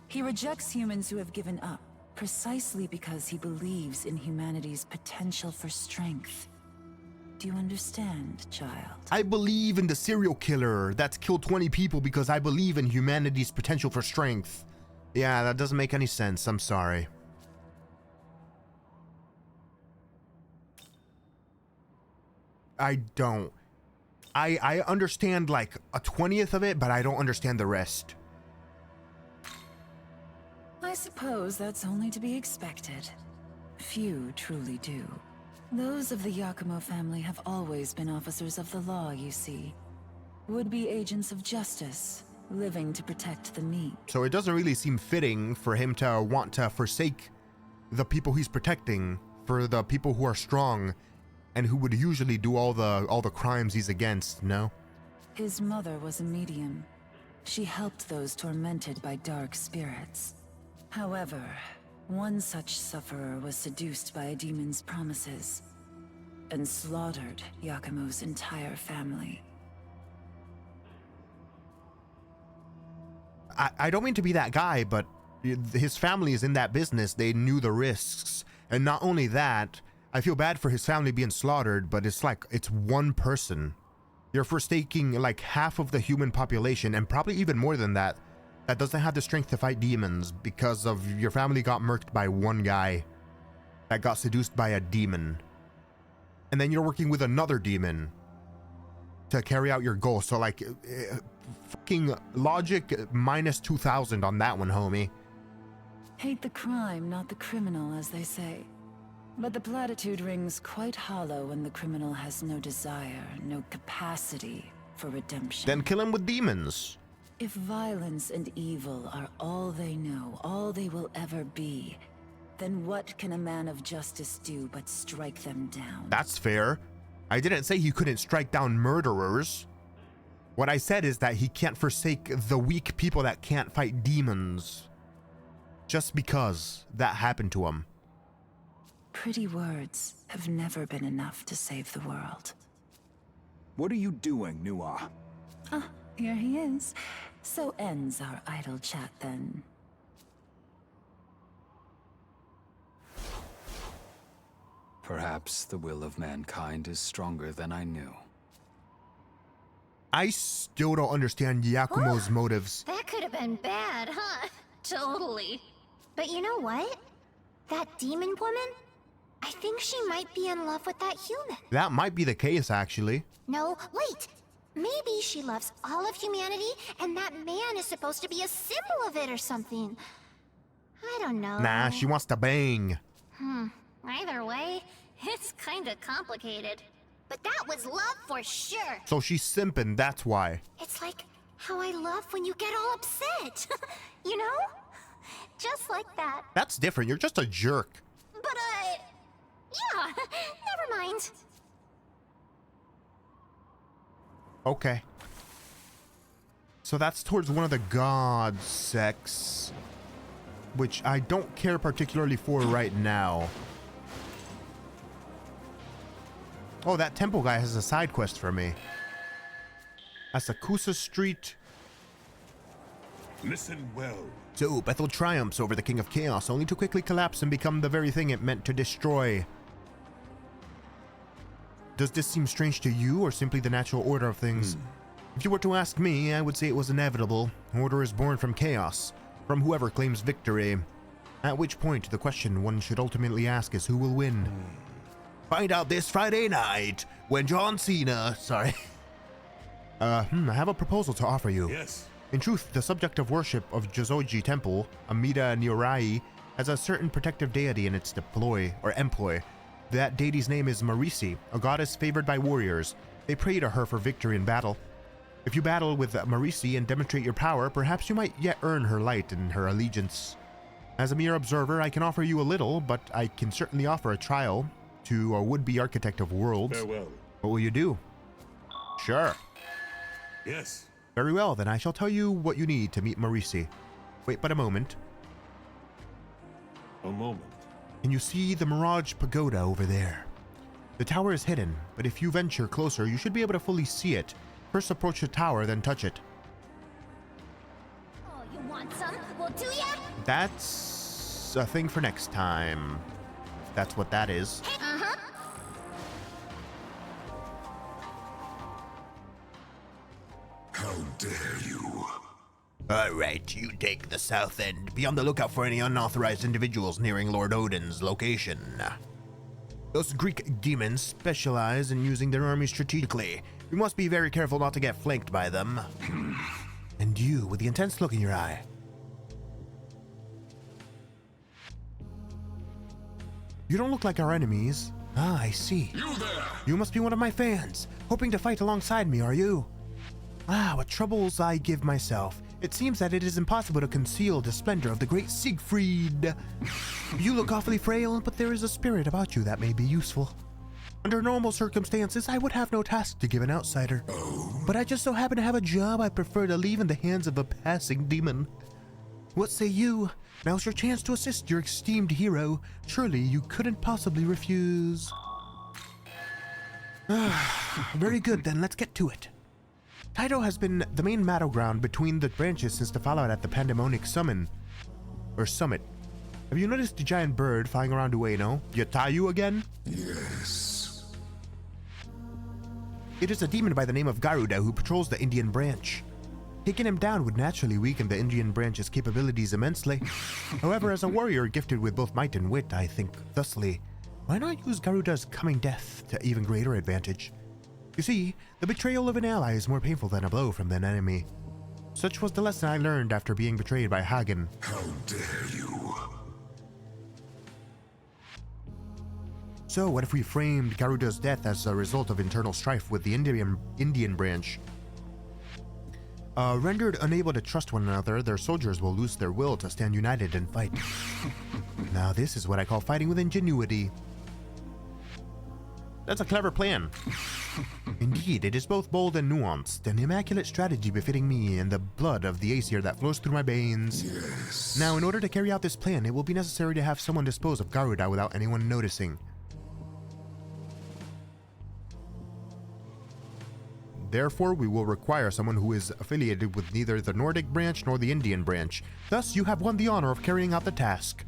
He rejects humans who have given up, precisely because he believes in humanity's potential for strength. Do you understand, child? I believe in the serial killer that's killed 20 people because I believe in humanity's potential for strength. Yeah, that doesn't make any sense, I'm sorry. I don't. I understand like a 20th of it, but I don't understand the rest. I suppose that's only to be expected. Few truly do. Those of the Yakumo family have always been officers of the law, you see. Would-be agents of justice, living to protect the meek. So it doesn't really seem fitting for him to want to forsake the people he's protecting for the people who are strong and who would usually do all the crimes he's against, no? His mother was a medium. She helped those tormented by dark spirits. However, one such sufferer was seduced by a demon's promises and slaughtered Yakumo's entire family. I don't mean to be that guy, but his family is in that business. They knew the risks. And not only that, I feel bad for his family being slaughtered, but it's like, it's one person. You're forsaking like half of the human population, and probably even more than that, that doesn't have the strength to fight demons because of your family got murked by one guy that got seduced by a demon. And then you're working with another demon to carry out your goal. So like, fucking logic minus 2,000 on that one, homie. Hate the crime, not the criminal, as they say. But the platitude rings quite hollow when the criminal has no desire, no capacity for redemption. Then kill him with demons. If violence and evil are all they know, all they will ever be, then what can a man of justice do but strike them down? That's fair. I didn't say he couldn't strike down murderers. What I said is that he can't forsake the weak people that can't fight demons. Just because that happened to him. Pretty words have never been enough to save the world. What are you doing, Nua? Ah, here he is. So ends our idle chat then. Perhaps the will of mankind is stronger than I knew. I still don't understand Yakumo's motives. That could have been bad, huh? Totally. But you know what? That demon woman? I think she might be in love with that human. That might be the case, actually. No, wait. Maybe she loves all of humanity, and that man is supposed to be a symbol of it or something. I don't know. Nah, she wants to bang. Either way, it's kinda complicated. But that was love for sure. So she's simping, that's why. It's like how I love when you get all upset. You know? Just like that. That's different, you're just a jerk. But, yeah, never mind. Okay. So that's towards one of the god sects, which I don't care particularly for right now. Oh, that temple guy has a side quest for me. Asakusa Street. Listen well. So, Bethel triumphs over the King of Chaos, only to quickly collapse and become the very thing it meant to destroy. Does this seem strange to you, or simply the natural order of things? If you were to ask me, I would say it was inevitable. Order is born from chaos, from whoever claims victory. At which point, the question one should ultimately ask is who will win. Find out this Friday night, when John Cena... Sorry. I have a proposal to offer you. Yes. In truth, the subject of worship of Jozoji Temple, Amida Nyorai, has a certain protective deity in its employ. That deity's name is Marisi, a goddess favored by warriors. They pray to her for victory in battle. If you battle with Marisi and demonstrate your power, perhaps you might yet earn her light and her allegiance. As a mere observer, I can offer you a little, but I can certainly offer a trial to a would-be architect of worlds. Farewell. What will you do? Sure. Yes. Very well, then I shall tell you what you need to meet Marisi. Wait but a moment. A moment. Can you see the Mirage Pagoda over there? The tower is hidden, but if you venture closer, you should be able to fully see it. First approach the tower, then touch it. Oh, you want some? Well, do ya? That's a thing for next time. That's what that is. Uh-huh. How dare you? Alright, you take the south end. Be on the lookout for any unauthorized individuals nearing Lord Odin's location. Those Greek demons specialize in using their army strategically. We must be very careful not to get flanked by them. And you, with the intense look in your eye. You don't look like our enemies. Ah, I see. You there! You must be one of my fans, hoping to fight alongside me, are you? Ah, what troubles I give myself. It seems that it is impossible to conceal the splendor of the great Siegfried. You look awfully frail, but there is a spirit about you that may be useful. Under normal circumstances, I would have no task to give an outsider. But I just so happen to have a job I prefer to leave in the hands of a passing demon. What say you? Now's your chance to assist your esteemed hero. Surely you couldn't possibly refuse. Very good, then let's get to it. Kaido has been the main battleground between the branches since the fallout at the Pandemonic summit. Have you noticed the giant bird flying around Ueno? Yatayu again? Yes. It is a demon by the name of Garuda who patrols the Indian branch. Taking him down would naturally weaken the Indian branch's capabilities immensely. However, as a warrior gifted with both might and wit, I think thusly, why not use Garuda's coming death to even greater advantage? You see, the betrayal of an ally is more painful than a blow from an enemy. Such was the lesson I learned after being betrayed by Hagen. How dare you? So, what if we framed Garuda's death as a result of internal strife with the Indian branch? Rendered unable to trust one another, their soldiers will lose their will to stand united and fight. Now this is what I call fighting with ingenuity. That's a clever plan. Indeed, it is both bold and nuanced, an immaculate strategy befitting me and the blood of the Aesir that flows through my veins. Yes. Now, in order to carry out this plan, it will be necessary to have someone dispose of Garuda without anyone noticing. Therefore, we will require someone who is affiliated with neither the Nordic branch nor the Indian branch. Thus, you have won the honor of carrying out the task.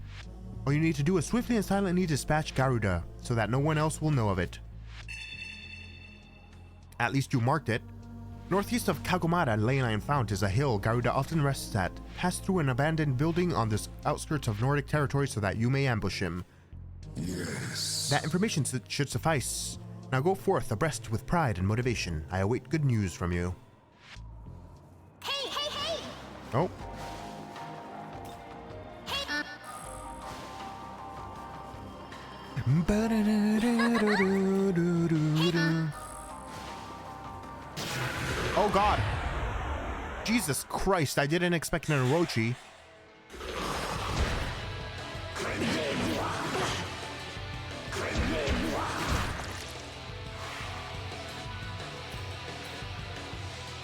All you need to do is swiftly and silently dispatch Garuda, so that no one else will know of it. At least you marked it. Northeast of Kagomata Leyline Fount is a hill Garuda often rests at. Pass through an abandoned building on the outskirts of Nordic territory so that you may ambush him. Yes. That information should suffice. Now go forth abreast with pride and motivation. I await good news from you. Hey, hey, hey! Oh. Oh god. Jesus Christ, I didn't expect an Orochi.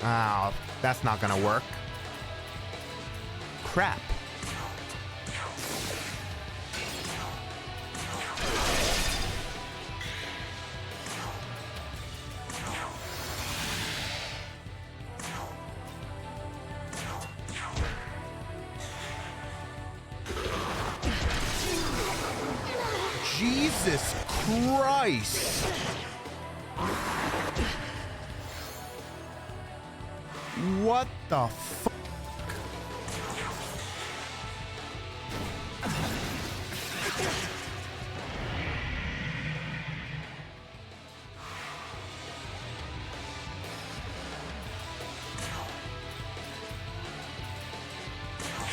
Oh, that's not gonna work. Crap. Jesus Christ! What the fuck?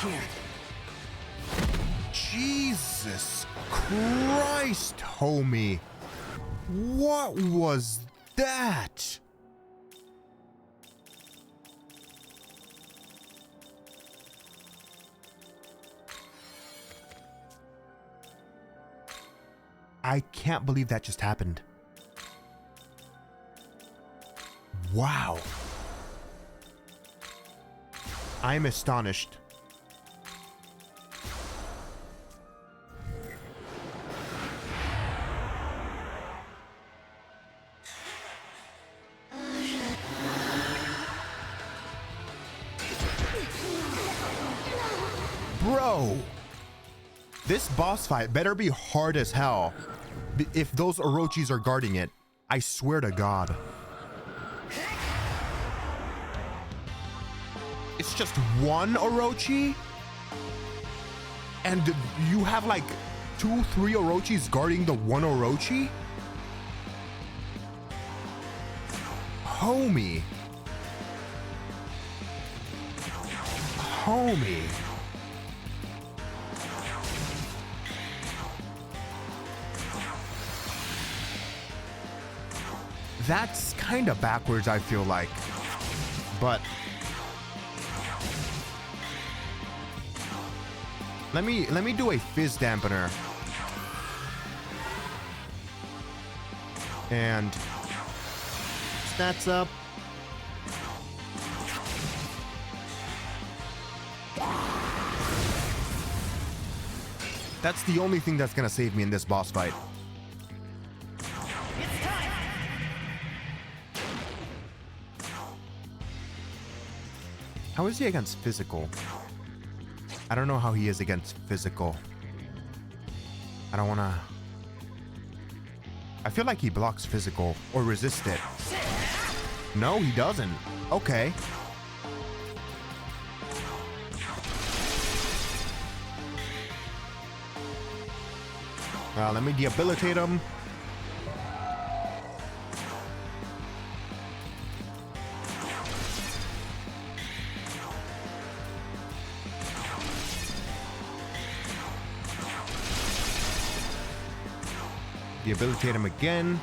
Here. Jesus Christ, homie. What was that? I can't believe that just happened. Wow. I'm astonished. Bro, this boss fight better be hard as hell if those Orochis are guarding it. I swear to God. It's just one Orochi? And you have like 3 Orochis guarding the 1 Orochi? Homie. Homie. That's kind of backwards, I feel like. But let me do a fizz dampener. And stats up. That's the only thing that's gonna save me in this boss fight. How is he against physical? I don't know how he is against physical. I don't wanna... I feel like he blocks physical or resists it. No, he doesn't. Okay. Let me debilitate him. Debilitate him again.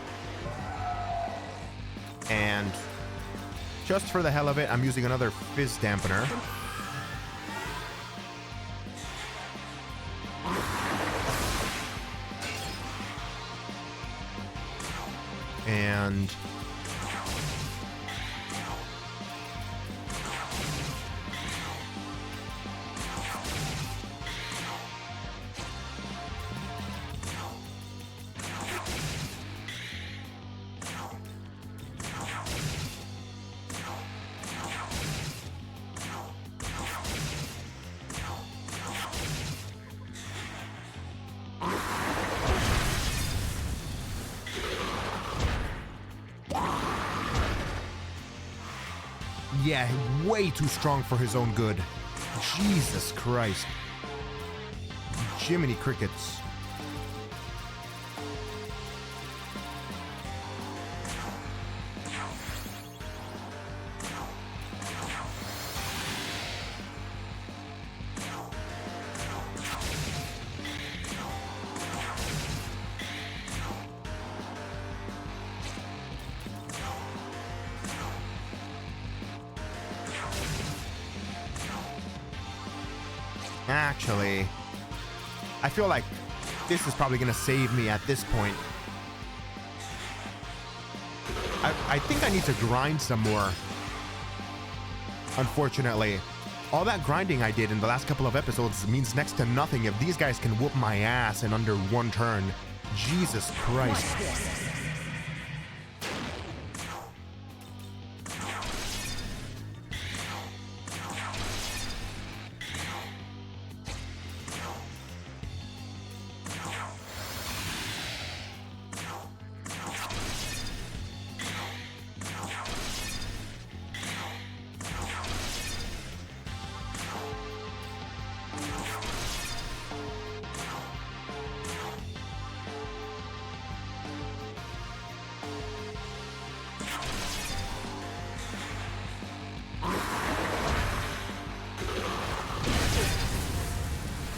And just for the hell of it, I'm using another fizz dampener. And yeah, way too strong for his own good. Jesus Christ. Jiminy Crickets. Actually, I feel like this is probably gonna save me at this point. I think I need to grind some more. Unfortunately, all that grinding I did in the last couple of episodes means next to nothing if these guys can whoop my ass in under 1 turn. Jesus Christ.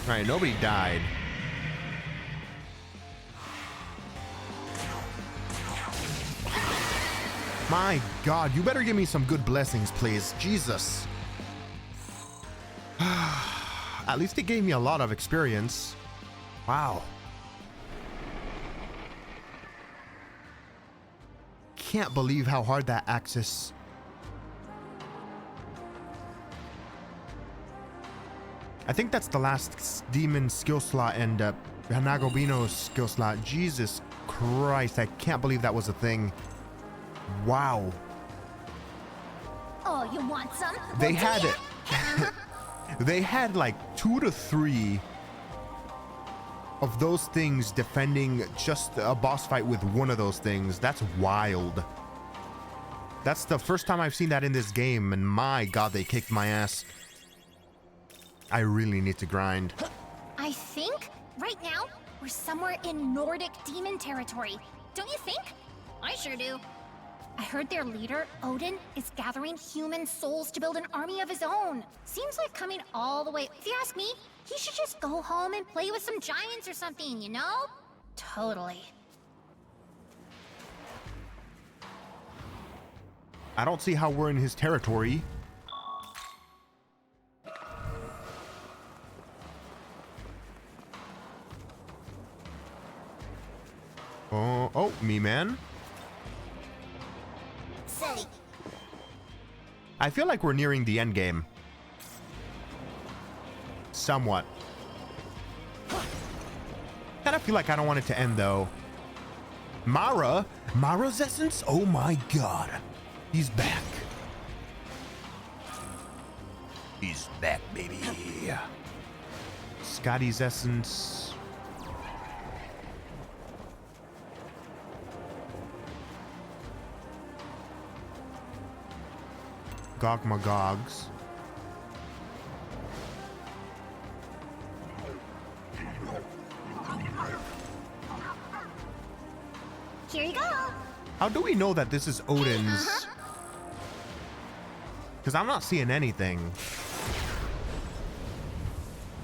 Alright, nobody died. My God, you better give me some good blessings, please. Jesus. At least it gave me a lot of experience. Wow. Can't believe how hard that Axis. I think that's the last demon skill slot and Hanagobino's skill slot. Jesus Christ, I can't believe that was a thing. Wow. Oh, you want some? They had it. They had like 2 to 3 of those things defending just a boss fight with one of those things. That's wild. That's the first time I've seen that in this game, and my God, they kicked my ass. I really need to grind. I think right now We're somewhere in Nordic demon territory. Don't you think? I sure do. I heard their leader, Odin, is gathering human souls to build an army of his own. Seems like coming all the way. If you ask me, he should just go home and play with some giants or something, you know? Totally. I don't see how we're in his territory. Oh, me man. I feel like we're nearing the end game. Somewhat. Kinda feel like I don't want it to end though. Mara's essence? Oh my god. He's back. He's back, baby. Scotty's essence. Gog Magogs. Here you go. How do we know that this is Odin's? Because I'm not seeing anything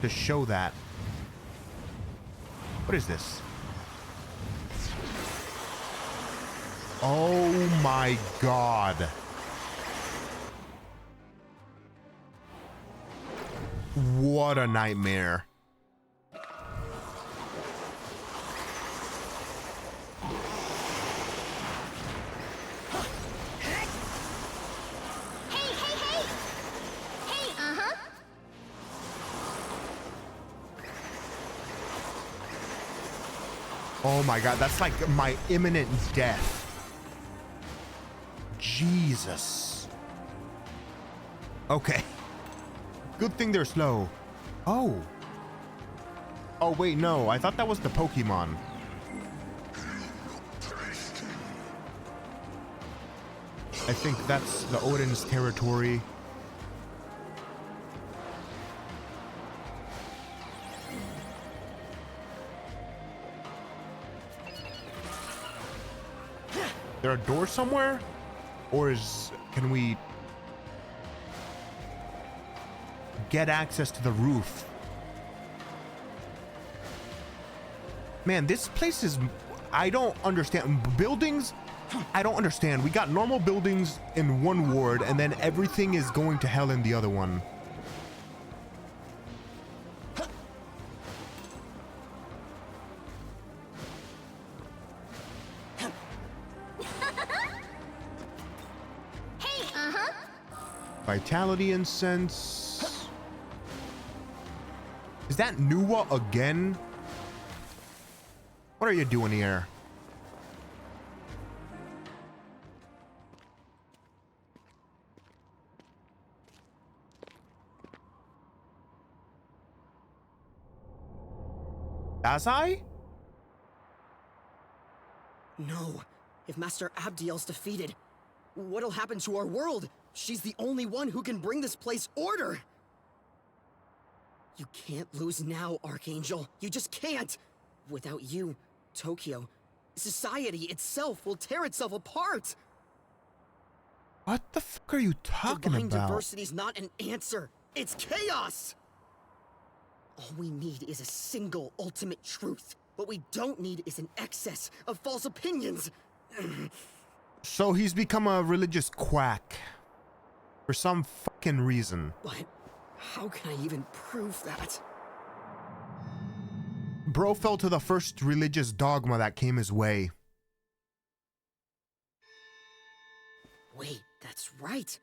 to show that. What is this? Oh my god. What a nightmare. Oh my god, that's like my imminent death. Jesus. Okay. Good thing they're slow. Oh. Oh wait, no. I thought that was the Pokemon. I think that's the Odin's territory. There a door somewhere? Or can we get access to the roof? Man, this place is, I don't understand. Buildings, I don't understand. We got normal buildings in one ward and then everything is going to hell in the other one. Vitality incense. Is that Nuwa again? What are you doing here? Dazai? No. If Master Abdiel's defeated, what'll happen to our world? She's the only one who can bring this place order! You can't lose now, Archangel. You just can't! Without you, Tokyo, society itself will tear itself apart! What the fuck are you talking Divine about? diversity's not an answer. It's chaos! All we need is a single ultimate truth. What we don't need is an excess of false opinions. So he's become a religious quack. For some fucking reason. But how can I even prove that? Bro fell to the first religious dogma that came his way. Wait, that's right.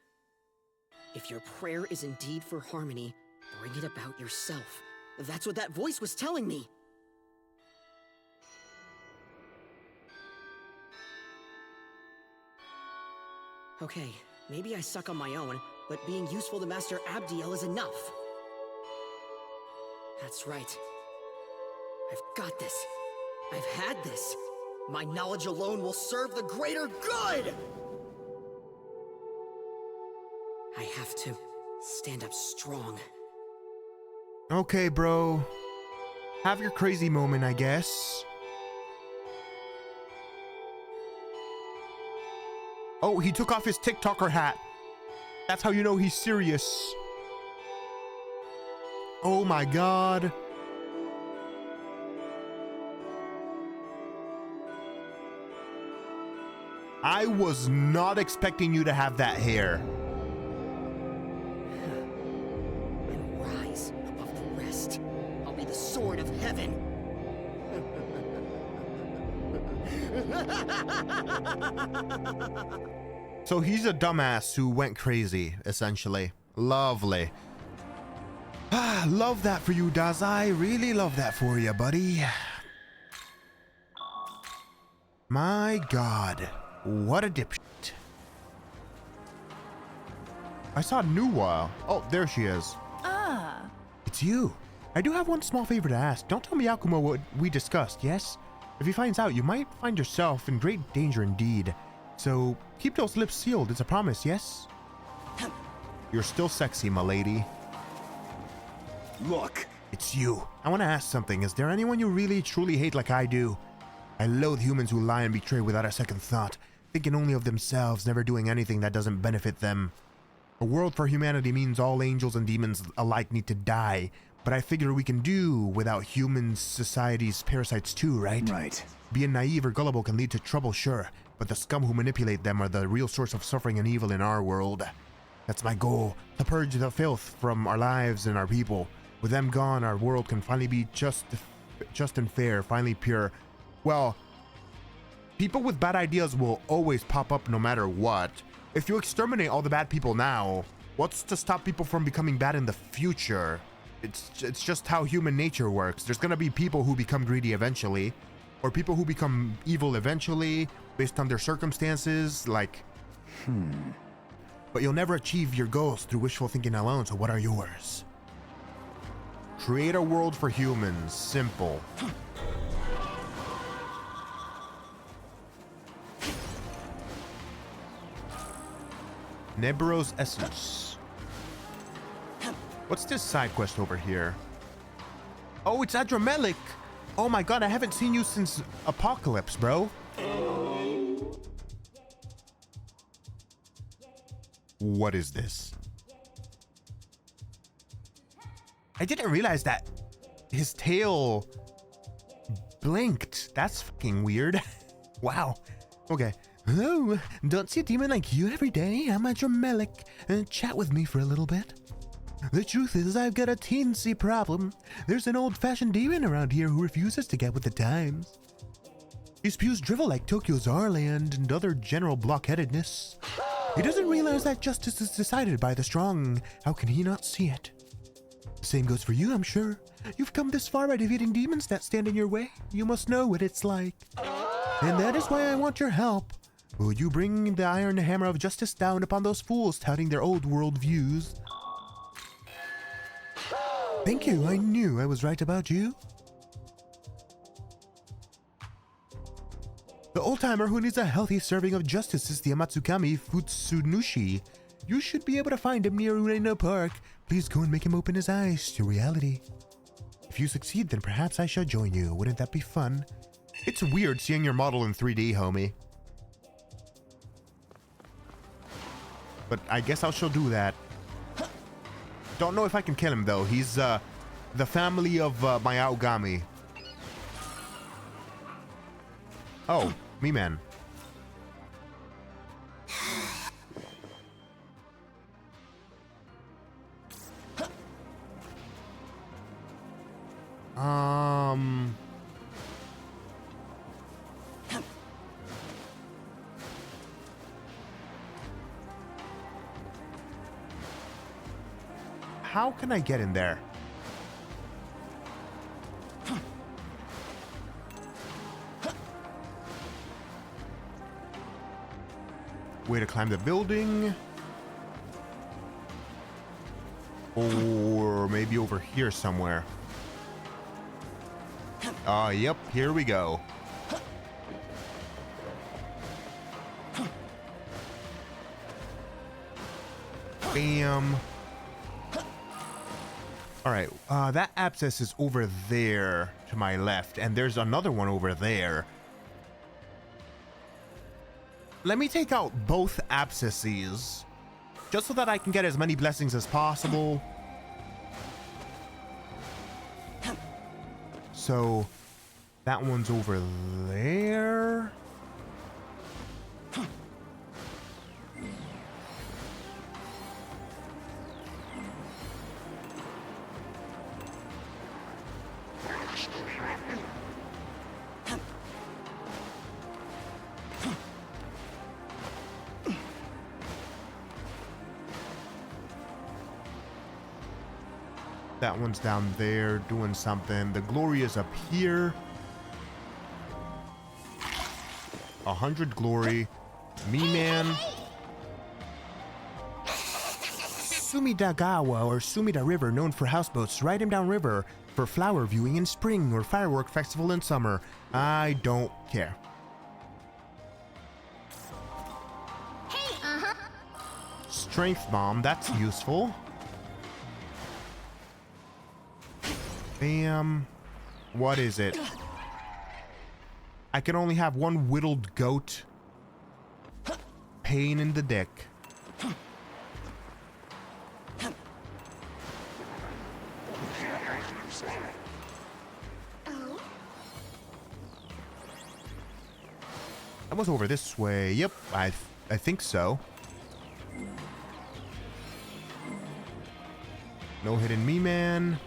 If your prayer is indeed for harmony, bring it about yourself. That's what that voice was telling me. Okay, maybe I suck on my own, but being useful to Master Abdiel is enough. That's right. I've got this. I've had this. My knowledge alone will serve the greater good! I have to stand up strong. Okay, bro. Have your crazy moment, I guess. Oh, he took off his TikToker hat. That's how you know he's serious. Oh my god. I was not expecting you to have that hair. And rise above the rest. I'll be the sword of heaven. So he's a dumbass who went crazy, essentially. Lovely. Ah, love that for you, Dazai. Really love that for you, buddy. My god. What a dipshit. I saw Nuwa. Oh, there she is. Ah. It's you. I do have one small favor to ask. Don't tell Miyakuma what we discussed, yes? If he finds out, you might find yourself in great danger indeed. So, keep those lips sealed. It's a promise, yes? You're still sexy, my lady. Look. It's you. I want to ask something. Is there anyone you really, truly hate like I do? I loathe humans who lie and betray without a second thought, thinking only of themselves, never doing anything that doesn't benefit them. A world for humanity means all angels and demons alike need to die, but I figure we can do without humans, society's parasites too, right? Right. Being naive or gullible can lead to trouble, sure, but the scum who manipulate them are the real source of suffering and evil in our world. That's my goal, to purge the filth from our lives and our people. With them gone, our world can finally be just and fair, finally pure. Well, people with bad ideas will always pop up no matter what. If you exterminate all the bad people now, what's to stop people from becoming bad in the future? It's just how human nature works. There's gonna be people who become greedy eventually, or people who become evil eventually, based on their circumstances, like... But you'll never achieve your goals through wishful thinking alone, so what are yours? Create a world for humans. Simple. Nebro's Essence. What's this side quest over here? Oh, it's Adramelech. Oh my god, I haven't seen you since Apocalypse, bro. What is this? I didn't realize that his tail blinked. That's fucking weird. Wow. Okay. Oh, don't see a demon like you every day. I'm Adramelech. Chat with me for a little bit. The truth is, I've got a teensy problem. There's an old-fashioned demon around here who refuses to get with the times. He spews drivel like Tokyo's Our-land and other general blockheadedness. He doesn't realize that justice is decided by the strong. How can he not see it? The same goes for you, I'm sure. You've come this far by defeating demons that stand in your way. You must know what it's like. And that is why I want your help. Will you bring the iron hammer of justice down upon those fools touting their old world views? Thank you, I knew I was right about you. The old-timer who needs a healthy serving of justice is the Amatsukami Futsunushi. You should be able to find him near Ueno Park. Please go and make him open his eyes to reality. If you succeed, then perhaps I shall join you. Wouldn't that be fun? It's weird seeing your model in 3D, homie. But I guess I shall do that. Don't know if I can kill him, though. He's, the family of, my Aogami. Oh, me man. How can I get in there? Way to climb the building. Or maybe over here somewhere. Yep, here we go. Bam. All right, that abscess is over there to my left, and there's another one over there. Let me take out both abscesses, just so that I can get as many blessings as possible. So, that one's over there. That one's down there doing something. The glory is up here. 100 glory. Me man. Sumidagawa or Sumida River, known for houseboats. Ride him down river for flower viewing in spring or firework festival in summer. I don't care. Hey, Strength bomb, that's useful. Bam. What is it? I can only have one whittled goat. Pain in the dick. That was over this way. Yep, I think so. No hidden me man.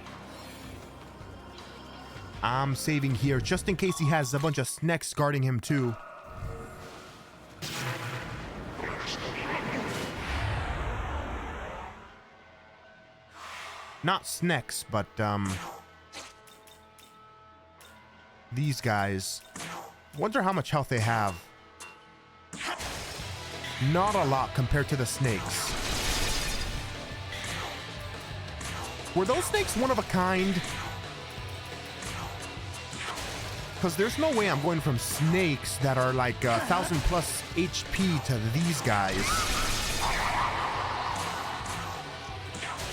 I'm saving here just in case he has a bunch of snacks guarding him too. Not snacks, but these guys. Wonder how much health they have. Not a lot compared to the snakes. Were those snakes one of a kind? Because there's no way I'm going from snakes that are like 1,000 plus HP to these guys.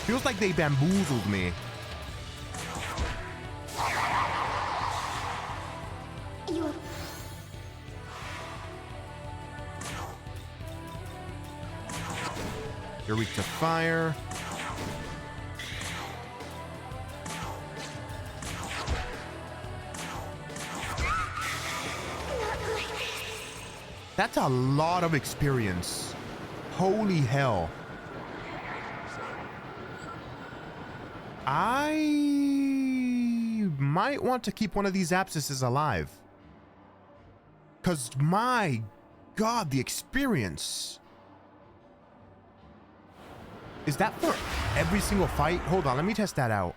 Feels like they bamboozled me. You're weak to fire. That's a lot of experience. Holy hell. I might want to keep one of these abscesses alive. Because my God, the experience. Is that for every single fight? Hold on, let me test that out.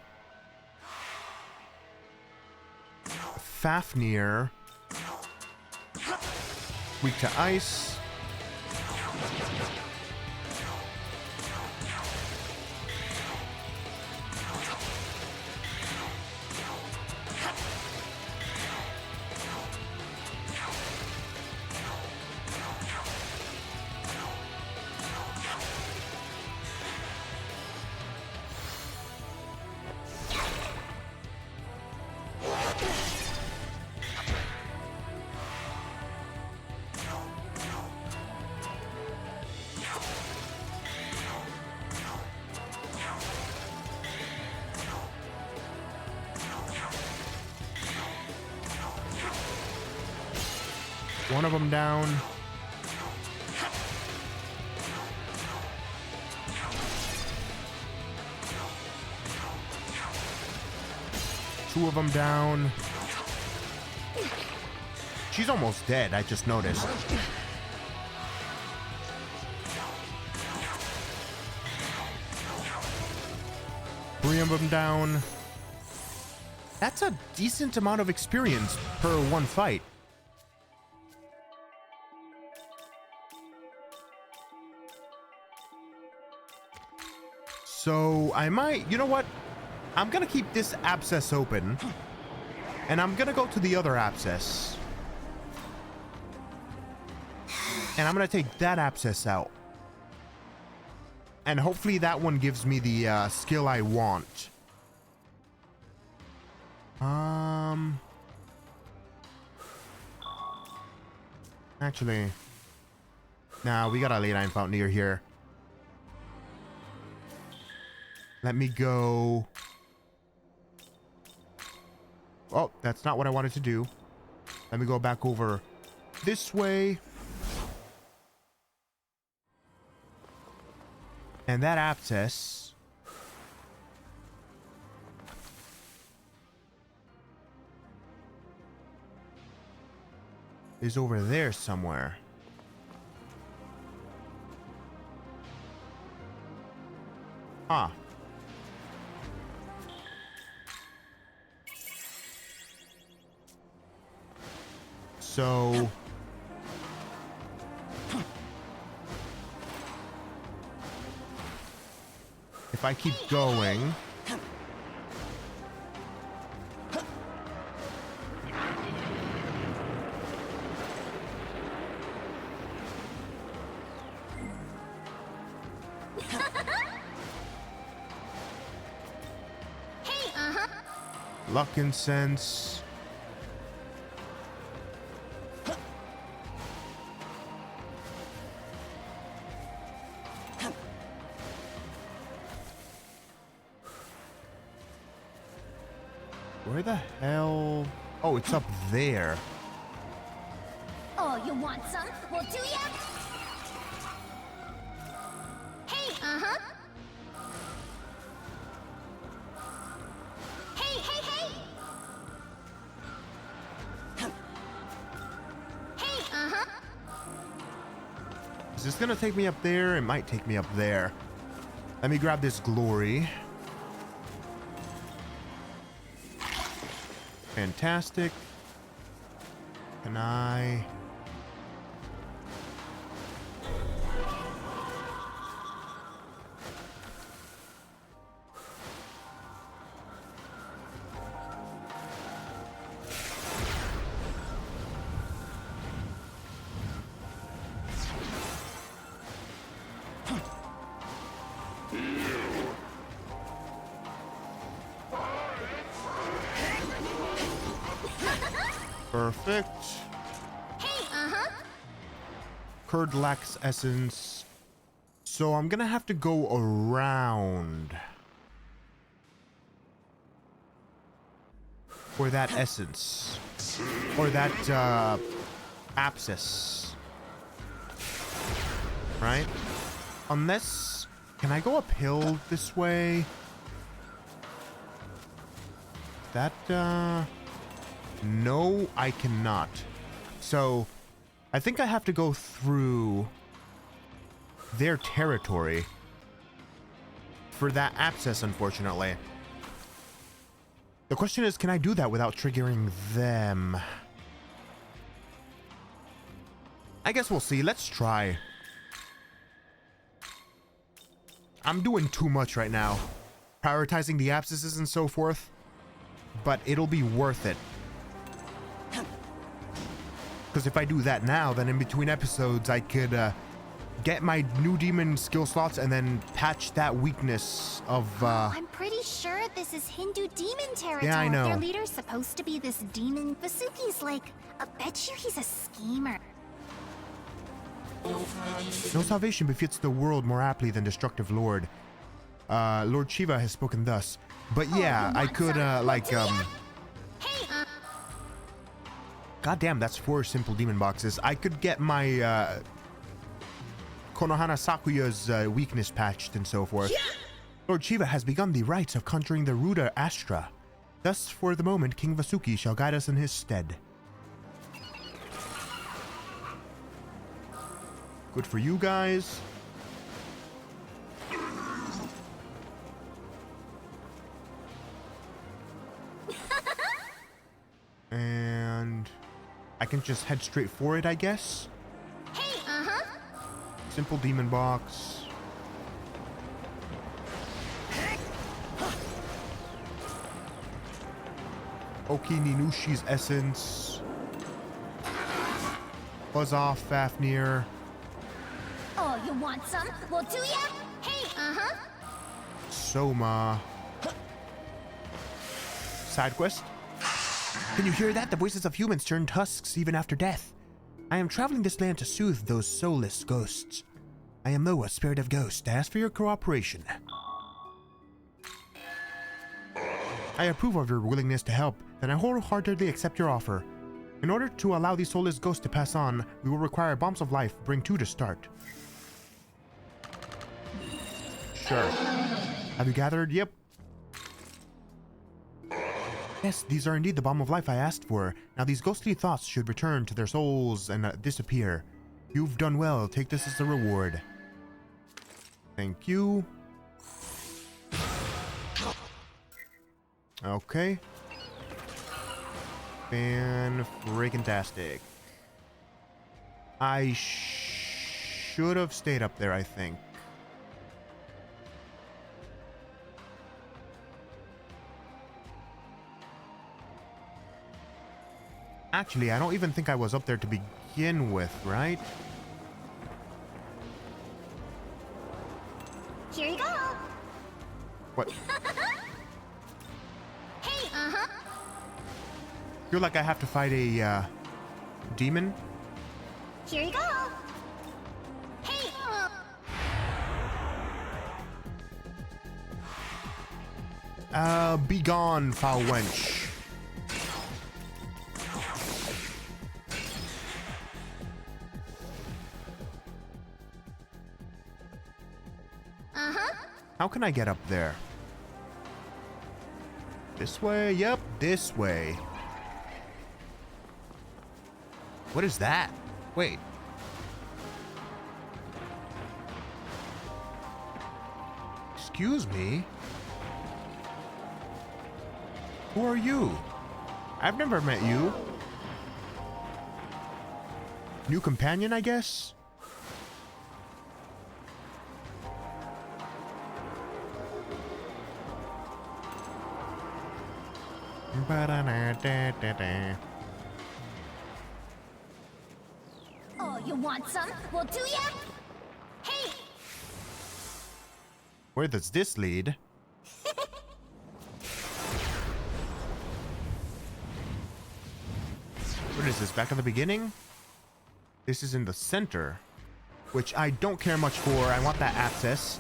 Fafnir. Weak to ice. One of them down. Two of them down. She's almost dead, I just noticed. Three of them down. That's a decent amount of experience per one fight. So I might, you know what? I'm gonna keep this abscess open, and I'm gonna go to the other abscess, and I'm gonna take that abscess out, and hopefully that one gives me the skill I want. Actually, nah, we got a late iron fountain here. Let me go. Oh, that's not what I wanted to do. Let me go back over this way. And that abscess is over there somewhere. Ah. So if I keep going, luck incense. Where the hell? Oh, it's up there. Oh, you want some? Well, do ya? Hey, Hey, hey, hey! Hey, Is this gonna take me up there? It might take me up there. Let me grab this glory. Fantastic. Can I? Perfect. Hey, Curd lacks essence. So I'm gonna have to go around for that essence. Or that abscess. Right? Unless, can I go uphill this way? That no, I cannot. So I think I have to go through their territory for that abscess, unfortunately. The question is, can I do that without triggering them? I guess we'll see. Let's try. I'm doing too much right now, prioritizing the abscesses and so forth, but it'll be worth it. Because if I do that now, then in between episodes, I could get my new demon skill slots and then patch that weakness of... I'm pretty sure this is Hindu demon territory. Yeah, I know. Their leader's supposed to be this demon. Vasuki's like, I bet you he's a schemer. No salvation befits the world more aptly than destructive Lord. Lord Shiva has spoken thus. But yeah, I could, God damn, that's 4 simple demon boxes. I could get my, Konohana Sakuya's weakness patched and so forth. Yeah. Lord Shiva has begun the rites of conjuring the Ruda Astra. Thus, for the moment, King Vasuki shall guide us in his stead. Good for you guys. And I can just head straight for it, I guess. Hey, Simple demon box. Oki Ninushi's essence. Buzz off, Fafnir. Oh, you want some? Well, do ya? Hey, Soma. Side quest. Can you hear that? The voices of humans turn husks even after death. I am traveling this land to soothe those soulless ghosts. I am Noah, spirit of ghost. I ask for your cooperation. I approve of your willingness to help, and I wholeheartedly accept your offer. In order to allow these soulless ghosts to pass on, we will require bombs of life. Bring 2 to start. Sure. Have you gathered? Yep. Yes, these are indeed the bomb of life I asked for. Now these ghostly thoughts should return to their souls and disappear. You've done well. Take this as a reward. Thank you. Okay. Fan-freaking-tastic. I should have stayed up there, I think. Actually, I don't even think I was up there to begin with, right? Here you go. What? Hey, Feel like I have to fight a demon? Here you go. Hey. Be gone, foul wench. How can I get up there? This way? Yep, this way. What is that? Wait. Excuse me? Who are you? I've never met you. New companion, I guess? Oh, you want some? Well, do ya? Hey! Where does this lead? What is this, back at the beginning? This is in the center, which I don't care much for. I want that access.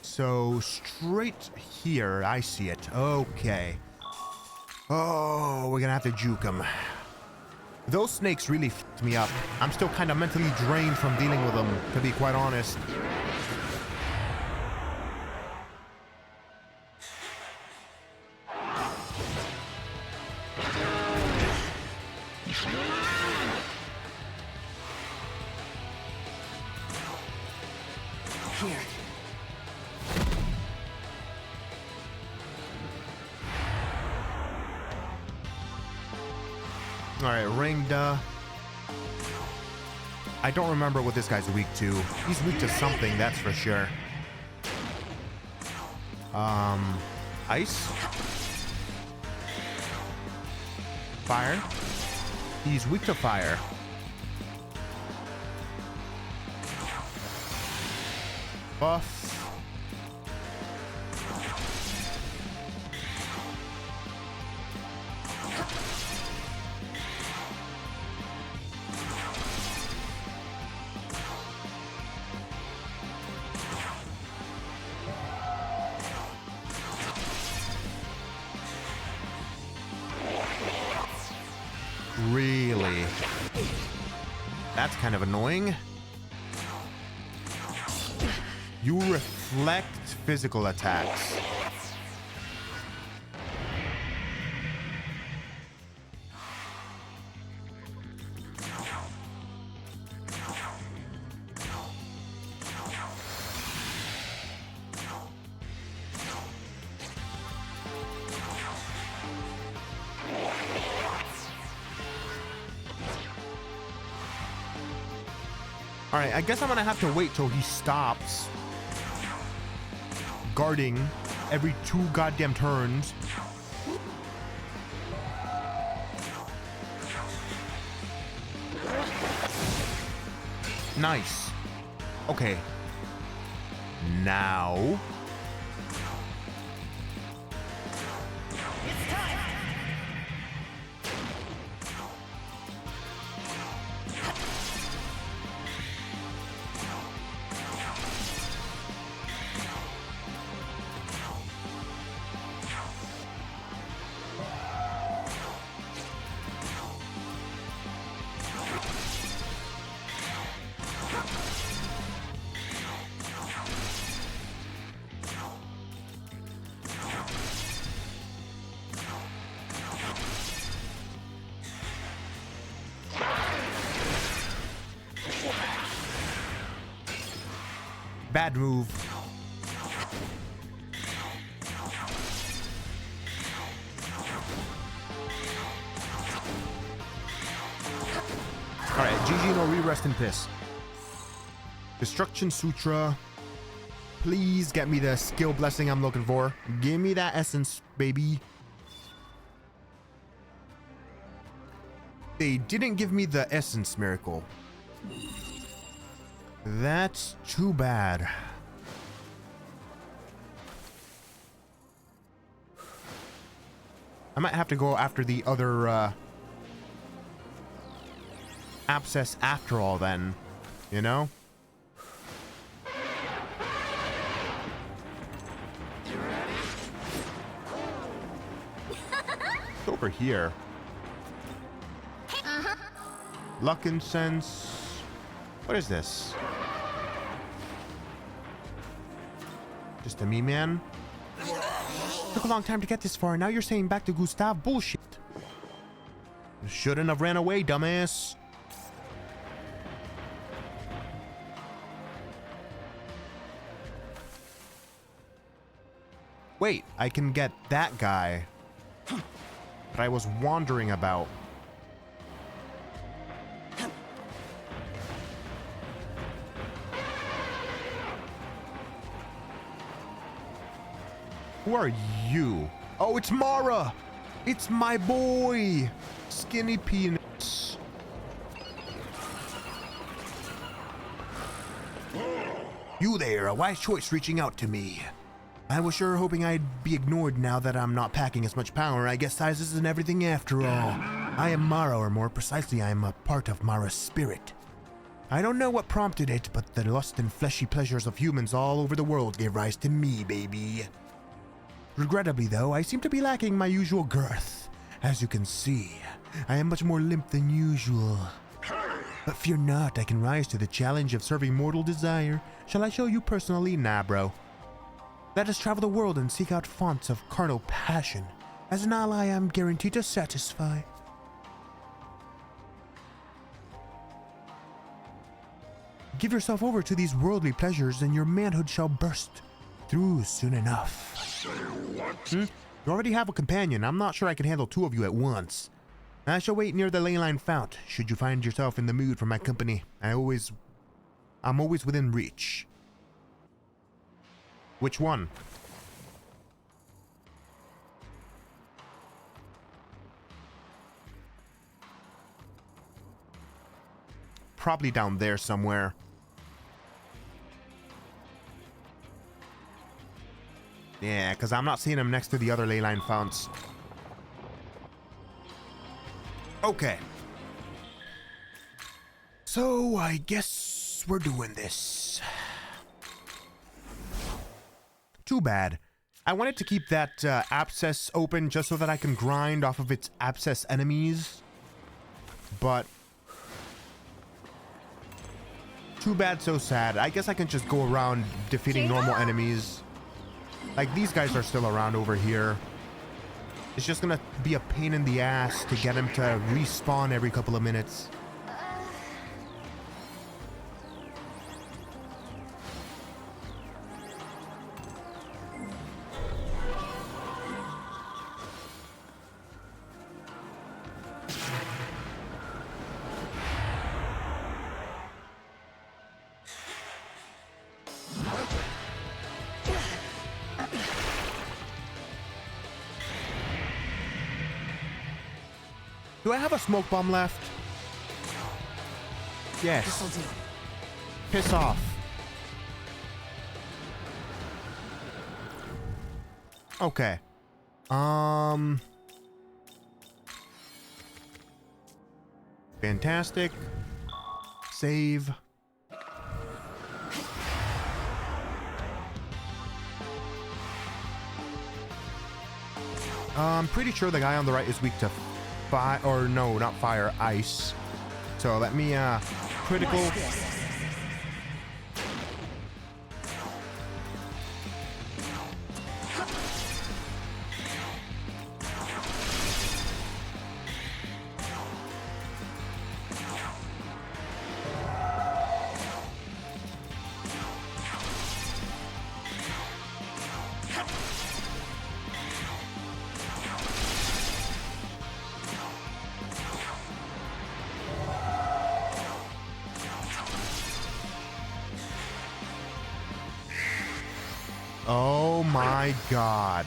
So straight here, I see it. Okay. Oh, we're gonna have to juke them. Those snakes really f***ed me up. I'm still kind of mentally drained from dealing with them, to be quite honest. Here. Alright, ringed. I don't remember what this guy's weak to. He's weak to something, that's for sure. Ice? Fire? He's weak to fire. Buff. Really? That's kind of annoying. You reflect physical attacks. Alright, I guess I'm gonna have to wait till he stops guarding every 2 goddamn turns. Nice. Okay. Now. Bad move. Alright, GG no re-rest in piss. Destruction Sutra. Please get me the skill blessing I'm looking for. Give me that essence, baby. They didn't give me the essence miracle. That's too bad. I might have to go after the other abscess after all then, you know? It's over here. Luck incense. What is this? Just a me man? Took a long time to get this far, and now you're saying back to Gustav bullshit. You shouldn't have ran away, dumbass. Wait, I can get that guy that I was wandering about. Who are you? Oh, it's Mara! It's my boy! Skinny Peanuts. You there, a wise choice reaching out to me. I was sure hoping I'd be ignored now that I'm not packing as much power. I guess size isn't everything after all. I am Mara, or more precisely, I am a part of Mara's spirit. I don't know what prompted it, but the lust and fleshy pleasures of humans all over the world gave rise to me, baby. Regrettably, though, I seem to be lacking my usual girth. As you can see, I am much more limp than usual. But fear not, I can rise to the challenge of serving mortal desire. Shall I show you personally? Nah, bro. Let us travel the world and seek out fonts of carnal passion. As an ally, I am guaranteed to satisfy. Give yourself over to these worldly pleasures, and your manhood shall burst through soon enough. Say what? You already have a companion. I'm not sure I can handle two of you at once. I shall wait near the ley line fount. Should you find yourself in the mood for my company, I'm always within reach. Which one? Probably down there somewhere. Yeah, because I'm not seeing him next to the other ley line founts. Okay. So, I guess we're doing this. Too bad. I wanted to keep that abscess open just so that I can grind off of its abscess enemies. But too bad, so sad. I guess I can just go around defeating normal enemies. Like, these guys are still around over here. It's just gonna be a pain in the ass to get him to respawn every couple of minutes. Do I have a smoke bomb left? Yes. This'll do. Piss off. Okay. Fantastic. Save. I'm pretty sure the guy on the right is weak to fire, or no, not fire, ice. So let me critical. Oh my god.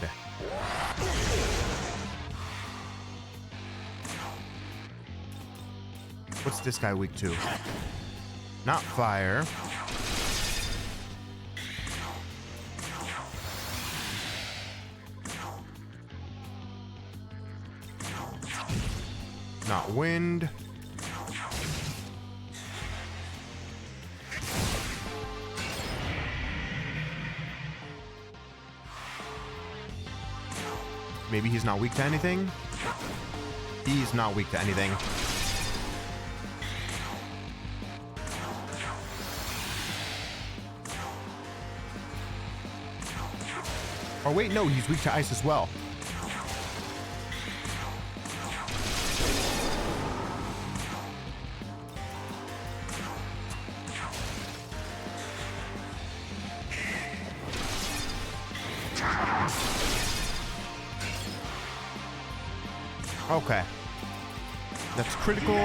What's this guy weak to? Not fire. Not wind. Maybe he's not weak to anything? He's not weak to anything. Oh wait, no, he's weak to ice as well. Okay. That's critical.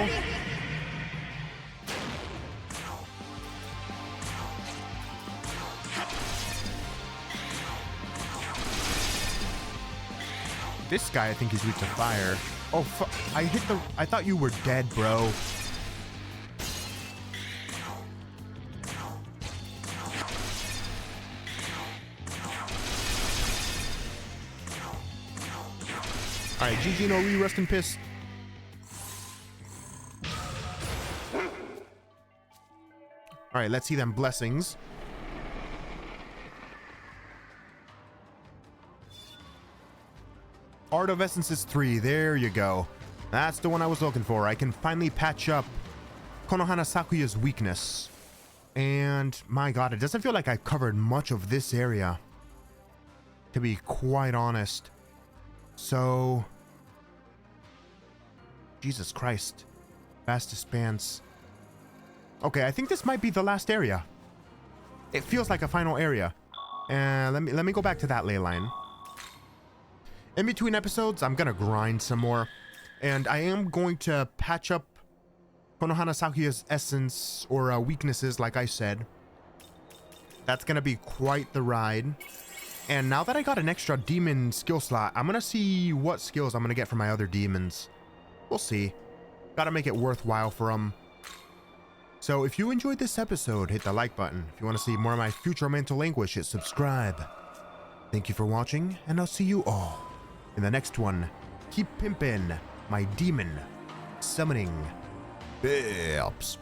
This guy, I think he's weak to fire. Oh, I thought you were dead, bro. Alright, GG no re, rest in piss. Alright, let's see them blessings. Art of Essences 3, there you go. That's the one I was looking for. I can finally patch up Konohana Sakuya's weakness. And my god, it doesn't feel like I covered much of this area, to be quite honest. So, Jesus Christ. Vast expanse. Okay, I think this might be the last area. It feels like a final area. And let me go back to that ley line. In between episodes, I'm gonna grind some more. And I am going to patch up Konohana Sakuya's essence or weaknesses, like I said. That's gonna be quite the ride. And now that I got an extra demon skill slot, I'm gonna see what skills I'm gonna get from my other demons. We'll see. Gotta make it worthwhile for them. So if you enjoyed this episode, hit the like button. If you want to see more of my future mental anguish, hit subscribe. Thank you for watching, and I'll see you all in the next one. Keep pimpin' my demon summoning Bips.